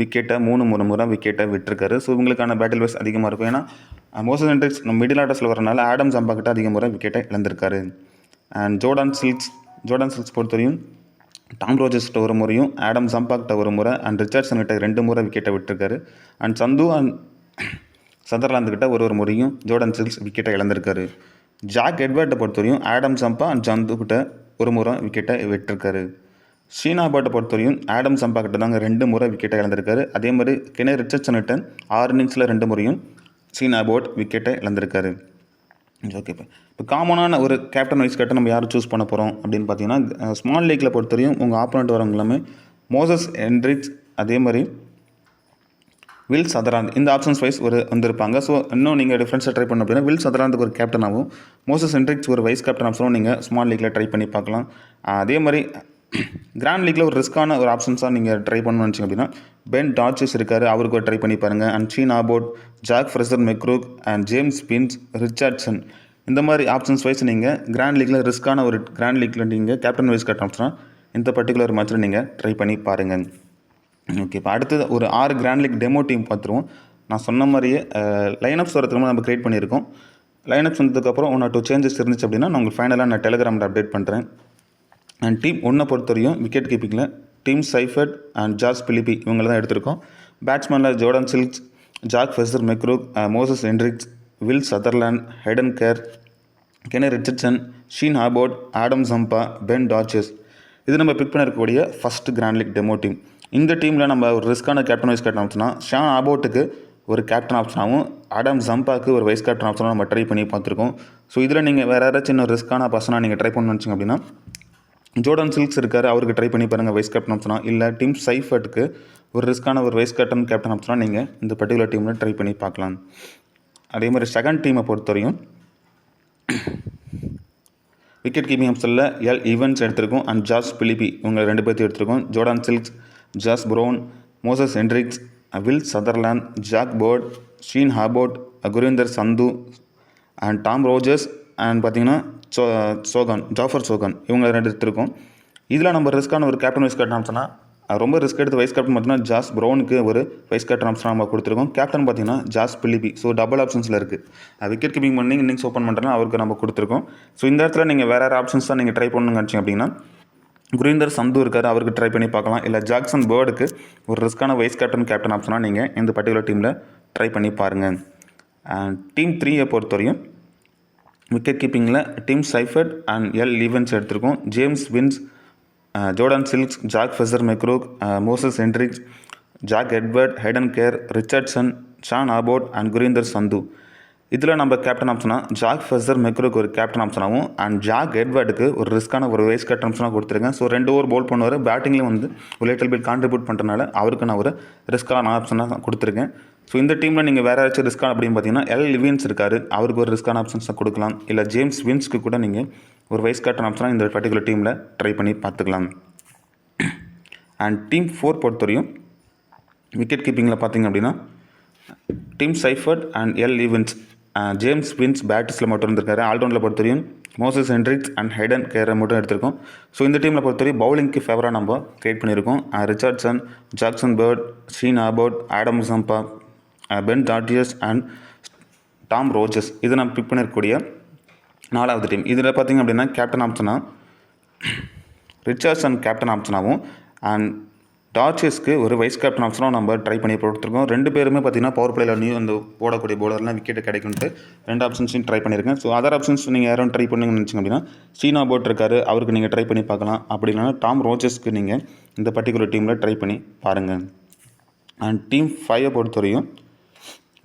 விக்கெட்டை 3 முறை விக்கெட்டை விட்டுருக்காரு. ஸோ இவங்களுக்கான பேட்டில் வைஸ் அதிகமாக இருக்கும். ஏன்னா மோசஸ் ஹென்ட்ரிக்ஸ் நம்ம மிடில் ஆர்டர்ஸில் வரனால ஆடம் சம்பா கிட்ட அதிக முறை விக்கெட்டை இழந்திருக்காரு. அண்ட் ஜோர்டான் சில்க்ஸ் பொறுத்தவரையும் டாம் ரோஜர்ஸ் கிட்ட ஒரு முறையும், ஆடம் சம்பா கிட்ட ஒரு முறை அண்ட் ரிச்சர்ட்சன் கிட்ட 2 முறை விக்கெட்டை விட்டுருக்காரு. அண்ட் சந்து அண்ட் சதர்லாந்து கிட்ட ஒரு முறையும் ஜோர்டான் சில்க்ஸ் விக்கெட்டை இழந்திருக்காரு. ஜாக் எட்வர்ட்டை பொறுத்தவரையும் ஆடம் சம்பா அண்ட் சந்து கிட்ட ஒரு முறை விக்கெட்டை விட்டுருக்காரு. ஷீனா அபாட்டை பொறுத்தவரையும் ஆடம் சம்பா கிட்ட தாங்க 2 முறை விக்கெட்டை இழந்திருக்காரு. அதே மாதிரி கெனே ரிச்சர்ட்சன் கிட்ட 6 இன்னிங்ஸில் 2 முறையும் ஷீனா அபாட் விக்கெட்டை இழந்திருக்காரு. ஓகே, இப்போ காமனான ஒரு கேப்டன் வைஸ் கேப்டன் நம்ம யார் சூஸ் பண்ண போகிறோம் அப்படின்னு பார்த்தீங்கன்னா ஸ்மால் லீக்கில் பொறுத்தவரையும் உங்கள் ஆப்போனண்ட் வரவங்க எல்லாமே மோசஸ் ஹென்ட்ரிக்ஸ் அதே மாதிரி வில் சதர்லாந்து இந்த ஆப்ஷன்ஸ் வைஸ் வந்திருப்பாங்க. ஸோ இன்னும் நீங்கள் டிஃப்ரென்ஸாக ட்ரை பண்ண அப்படின்னா வில் சதர்லாந்துக்கு ஒரு கேப்டனாகவும் மோசஸ் ஹென்ட்ரிக்ஸ் ஒரு வைஸ் கேப்டன் ஆப்ஷனும் நீங்கள் ஸ்மால் லீக்கில் ட்ரை பண்ணி பார்க்கலாம். அதே மாதிரி கிராண்ட் லீக்கில் ஒரு ரிஸ்க்கான ஒரு ஆப்ஷன்ஸாக நீங்கள் ட்ரை பண்ணணும்னு நினச்சிங்க அப்படின்னா பென் டார்ச்சஸ் இருக்கார், அவருக்கு ஒரு ட்ரை பண்ணி பாருங்கள். And Sean Abbott, Jake Fraser McGurk and James Vince, Richardson இந்த மாதிரி ஆப்ஷன்ஸ் வைஸ் நீங்கள் கிராண்ட் லீக்கில் ரிஸ்க்கான ஒரு கிராண்ட் லீக்கில் நீங்கள் கேப்டன் வைஸ் கேப்டன் ஆப்ஷனாக இந்த பர்டிகுலர் மேட்ச்சில் நீங்கள் ட்ரை பண்ணி பாருங்கள். ஓகே, இப்போ அடுத்தது ஒரு 6 கிராண்ட் லீக் டெமோ டீம் பார்த்துருவோம். நான் சொன்ன மாதிரியே லைனப்ஸ் வரதுக்கு நம்ம க்ரியேட் பண்ணியிருக்கோம். லைனப்ஸ் வந்ததுக்கப்புறம் 1 or 2 சேஞ்சஸ் இருந்துச்சு அப்படின்னா நான் உங்களுக்கு ஃபைனலாக நான் டெலிகிராமில் அப்டேட் பண்ணுறேன். அண்ட் டீம் 1 பொறுத்தவரையும் விக்கெட் கீப்பிங்கில் Tim Seifert and George Philippe இவங்களை தான் எடுத்திருக்கோம். பேட்ஸ்மேனில் Jordan silks, jack Fraser McGurk, Moses Henriques, Will Sutherland, Hayden Kerr, Kane Richardson, Sean Abbott, Adam Zampa, Ben Dwarshuis. இது நம்ம பிக் பண்ணிருக்கக்கூடிய first grand league demo team. இந்த டீமில் நம்ம ஒரு ரிஸ்க்கான கேப்டன் வைஸ் கேப்டன் ஆப்ஷனா ஷான் ஹாபோர்ட்டுக்கு ஒரு கேப்டன் ஆப்ஷனாகவும் ஆடம் ஜம்பாக்கு ஒரு வைஸ் கேப்டன் ஆப்ஷனாக நம்ம ட்ரை பண்ணி பார்த்துருக்கோம். ஸோ இதில் நீங்கள் வேறு யாராச்சும் இன்னும் ரிஸ்க்கான பர்சனாக நீங்கள் ட்ரை பண்ணணும்னு வச்சிங்க அப்படின்னா ஜோர்டன் சில்க்ஸ் இருக்கார், அவருக்கு ட்ரை பண்ணி பாருங்கள் வைஸ் கேப்டன் ஆப்ஷனாக. இல்லை டிம் சைஃபர்ட்டுக்கு ஒரு ரிஸ்க்கான ஒரு வைஸ் கேப்டன் ஆப்ஷனாக நீங்கள் இந்த பர்டிகுலர் டீமில் ட்ரை பண்ணி பார்க்கலாம். அதே மாதிரி செகண்ட் டீமை பொறுத்தவரையும் விக்கெட் கீப்பிங் ஆப்ஷனில் எல் ஈவன்ஸ் எடுத்திருக்கோம் அண்ட் ஜார்ஜ் பிலிப்பி இவங்க 2 பேர்த்தையும் எடுத்திருக்கோம். Jordan Silks, Josh Brown, Moises Henriques, Will Sutherland, Jack Port, Sean Abbott, Gurinder Sandhu and Tom Rogers and பார்த்திங்கன்னா ஜாஃபர் சோகன் இவங்க 2 எடுத்திருக்கோம். இதில் நம்ம ரிஸ்க்கான ஒரு கேப்டன் வைஸ் கேப்டன் ஆப்ஷனாக ரொம்ப ரிஸ்க் எடுத்து வைஸ் கேப்டன் பார்த்தீங்கன்னா ஜாஸ் ப்ரௌனுக்கு ஒரு வைஸ் கேப்டன் ஆப்ஷன் நம்ம கொடுத்துருக்கோம். கேப்டன் பார்த்தீங்கன்னா ஜாஸ் பிலிப்பி. ஸோ டபுள் ஆப்ஷன்ஸில் இருக்குது. விக்கெட் கீப்பிங் பண்ணி இன்னிங்ஸ் ஓப்பன் பண்ணுறேன்னா அவருக்கு நம்ம கொடுத்துருக்கோம். ஸோ இந்த இடத்துல நீங்கள் வேறு ஆப்ஷன்ஸ் தான் நீங்கள் ட்ரை பண்ணணும்னு நினச்சிங்க அப்படின்னா குரீந்தர் சந்து இருக்கார், அவருக்கு ட்ரை பண்ணி பார்க்கலாம். இல்லை ஜாக்சன் பேர்டுக்கு ஒரு ரிஸ்க்கான வைஸ் கேப்டன் ஆப்ஷனாக நீங்கள் இந்த பர்டிகுலர் டீமில் ட்ரை பண்ணி பாருங்கள். டீம் 3 பொறுத்தவரையும் விக்கெட் கீப்பிங்கில் Tim Seifert and L Evans எடுத்திருக்கோம். James Vince, Jordan silks, jack Fraser McGurk, Moses Henriques, Jack Edward, Hayden Kerr, Richardson, Shaun Abbott and Gurinder Sandhu. இதில் நம்ம கேப்டன் ஆப்ஷனாக ஜாக் ஃபெசர் மெக்ரூக் ஒரு கேப்டன் ஆப்ஷனாகவும் அண்ட் ஜாக் எட்வர்டுக்கு ஒரு ரிஸ்க்கான ஒரு வைஸ் கேப்டன் ஆப்ஷனாக கொடுத்துருக்கேன். ஸோ 2 ஓவர் பவுல் பண்ணுவார், பேட்டிங்லேயும் வந்து ஒரு லிட்டில் பிட் கான்ட்ரிபியூட் பண்ணுறதுனால அவருக்கு நான் ஒரு ரிஸ்க்கான ஆப்ஷனாக கொடுத்துருக்கேன். ஸோ இந்த டீமில் நீங்கள் வேறு ஏதாச்சும் ரிஸ்க்கான அப்படின்னு பார்த்தீங்கன்னா எல் லிவின்ஸ் இருக்கார், அவருக்கு ஒரு ரிஸ்க்கான ஆப்ஷன்ஸாக கொடுக்கலாம். இல்லை ஜேம்ஸ் வின்ஸ்க்கு கூட நீங்கள் ஒரு வைஸ் கேப்டன் ஆப்ஷனாக இந்த பர்டிகுலர் டீமில் ட்ரை பண்ணி பார்த்துக்கலாம். அண்ட் டீம் 4 பொறுத்தவரையும் விக்கெட் கீப்பிங்கில் பார்த்திங்க அப்படின்னா Tim Seifert and L Evans, James Vince பேட்டிஸில் மட்டும் இருந்திருக்காரு. ஆல்ரவுண்டில் பொறுத்தவரையும் மோசஸ் ஹென்ட்ரிக்ஸ் அண்ட் ஹெடன் கேரை மட்டும் எடுத்திருக்கோம். ஸோ இந்த டீமில் பொறுத்தவரையும் பவுலிங்க்கு ஃபேவராக நம்ம கிரியேட் பண்ணியிருக்கோம். Richardson, Jackson Bird, Sean Abbott, Adam Zampa, Ben Dwarshuis and Tom Rogers இது நம்ம பிக் பண்ணியிருக்கக்கூடிய 4வது டீம். இதில் பார்த்திங்க அப்படின்னா கேப்டன் ஆப்ஷனாக ரிச்சர்ட்சன் கேப்டன் ஆப்ஷனாகவும் அண்ட் டார்ச்சஸ்க்கு ஒரு வைஸ் கேப்டன் ஆப்ஷனாக நம்ம ட்ரை பண்ணி கொடுத்துருக்கோம். 2 பேருமே பார்த்திங்கன்னா பவர் பிளேயில் நியூ அந்த போடக்கூடிய பவுலர்லாம் விக்கெட் கிடைக்கும்ட்டு 2 ஆப்ஷன்ஸையும் ட்ரை பண்ணியிருக்கேன். ஸோ அதர் ஆப்ஷன்ஸ் நீங்கள் யாரும் ட்ரை பண்ணுங்கன்னு நினச்சிங்க அப்படின்னா ஷீன் ஹாபோர்ட் இருக்கார், அவருக்கு நீங்கள் ட்ரை பண்ணி பார்க்கலாம். அப்படி இல்லைனா டாம் ரோஜர்ஸ்க்கு நீங்கள் இந்த பர்டிகுலர் டீமில் ட்ரை பண்ணி பாருங்கள். அண்ட் டீம் 5 பொறுத்தவரையும்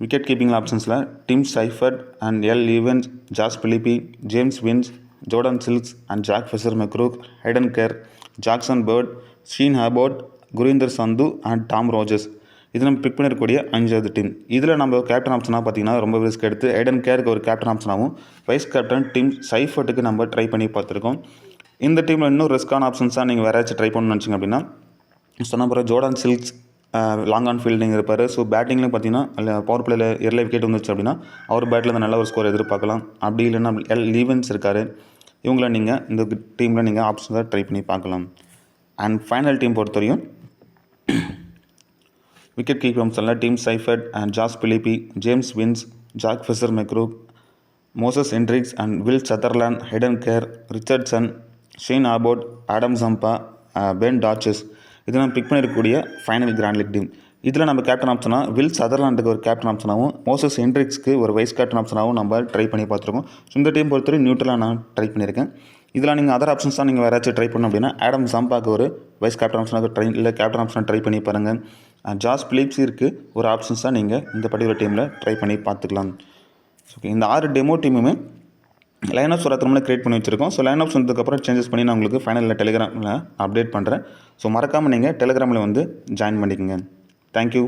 விக்கெட் கீப்பிங் ஆப்ஷன்ஸில் Tim Seifert and L Evans, Josh Philippe, James Vince, Jordan Silks and Jack Fraser McGurk, Hayden Kerr, Jackson Bird, Sean Abbott, Gurinder Sandhu and Tom Rogers இது நம்ம pick பண்ணிருக்கக்கூடிய 5வது team. இதில் நம்ம captain ஆப்ஷனாக பார்த்தீங்கன்னா ரொம்ப ரிஸ்க் எடுத்து ஹெடன் கேருக்கு ஒரு கேப்டன் ஆப்ஷனாகவும் வைஸ் கேப்டன் டிம் சைஃபர்ட்டுக்கு நம்ம ட்ரை பண்ணி பார்த்துருக்கோம். இந்த டீமில் இன்னும் ரிஸ்க்கான ஆப்ஷன்ஸாக நீங்கள் வேறு ஏதாச்சும் ட்ரை பண்ணணும்னு நினச்சிங்க அப்படின்னா சொன்ன பிறகு Jordan silks long on fielding இருப்பார். ஸோ பேட்டிங்லேயும் பார்த்தீங்கன்னா இல்லை பவர் பிளேயில் எர்லி விக்கெட் வந்துச்சு அப்படின்னா அவர் பேட்டில் நல்ல ஒரு ஸ்கோர் எதிர்பார்க்கலாம். அப்படி இல்லைன்னா எல் ஈவன்ஸ் இருக்கார், இவங்கள நீங்கள் இந்த டீமில் நீங்கள் ஆப்ஷன்ஸாக ட்ரை பண்ணி பார்க்கலாம். அண்ட் ஃபைனல் டீம் பொறுத்தவரையும் விக்கெட் கீப்பர் ஆப்ஷனில் Tim Seifert and Josh Philippe, James Vince, Jack Fraser McGurk, Moses Henriques and Will Sutherland, Hayden Kerr, Richardson, Sean Abbott, Adam Zampa, Ben Dwarshuis இது நம்ம பிக் பண்ணிருக்கக்கூடிய final grand league team. இதில் நம்ம captain ஆப்ஷனாக will சதர்லாண்டுக்கு ஒரு captain ஆப்ஷனாகவும் Moses ஹென்ட்ரிக்ஸ்க்கு ஒரு vice captain ஆப்ஷனாகவும் நம்ம try பண்ணி பார்த்துருக்கோம். ஸோ இந்த டீம் பொறுத்தவரை நியூட்ரலாக நான் ட்ரை பண்ணியிருக்கேன். இதில் நீங்கள் அதர் ஆப்ஷன்ஸ் தான் நீங்கள் வேறு ஏதாச்சும் ட்ரை பண்ணணும் அப்படின்னா ஆடம் ஜம்பாக்கு ஒரு வைஸ் கேப்டன் ஆப்ஷனாக ட்ரை இல்லை கேப்டன் ஆப்ஷனாக ட்ரை பண்ணி பாருங்கள். ஜாஸ் பிலிப்ஸிற்கு ஒரு ஆப்ஷன்ஸாக நீங்கள் இந்த பர்டிகுலர் டீமில் ட்ரை பண்ணி பார்த்துக்கலாம். ஓகே, இந்த 6 டெமோ டீமுமே லைனப்ஸ் ஒரு நம்மளே கிரியேட் பண்ணி வச்சுருக்கோம். ஸோ லைனப்ஸ் வந்ததுக்கப்புறம் சேஞ்சஸ் பண்ணி நான் உங்களுக்கு ஃபைனலில் டெலிகிராமில் அப்டேட் பண்ணுறேன். ஸோ மறக்காமல் நீங்கள் டெலிகிராமில் வந்து ஜாயின் பண்ணிக்கோங்க. தேங்க்யூ.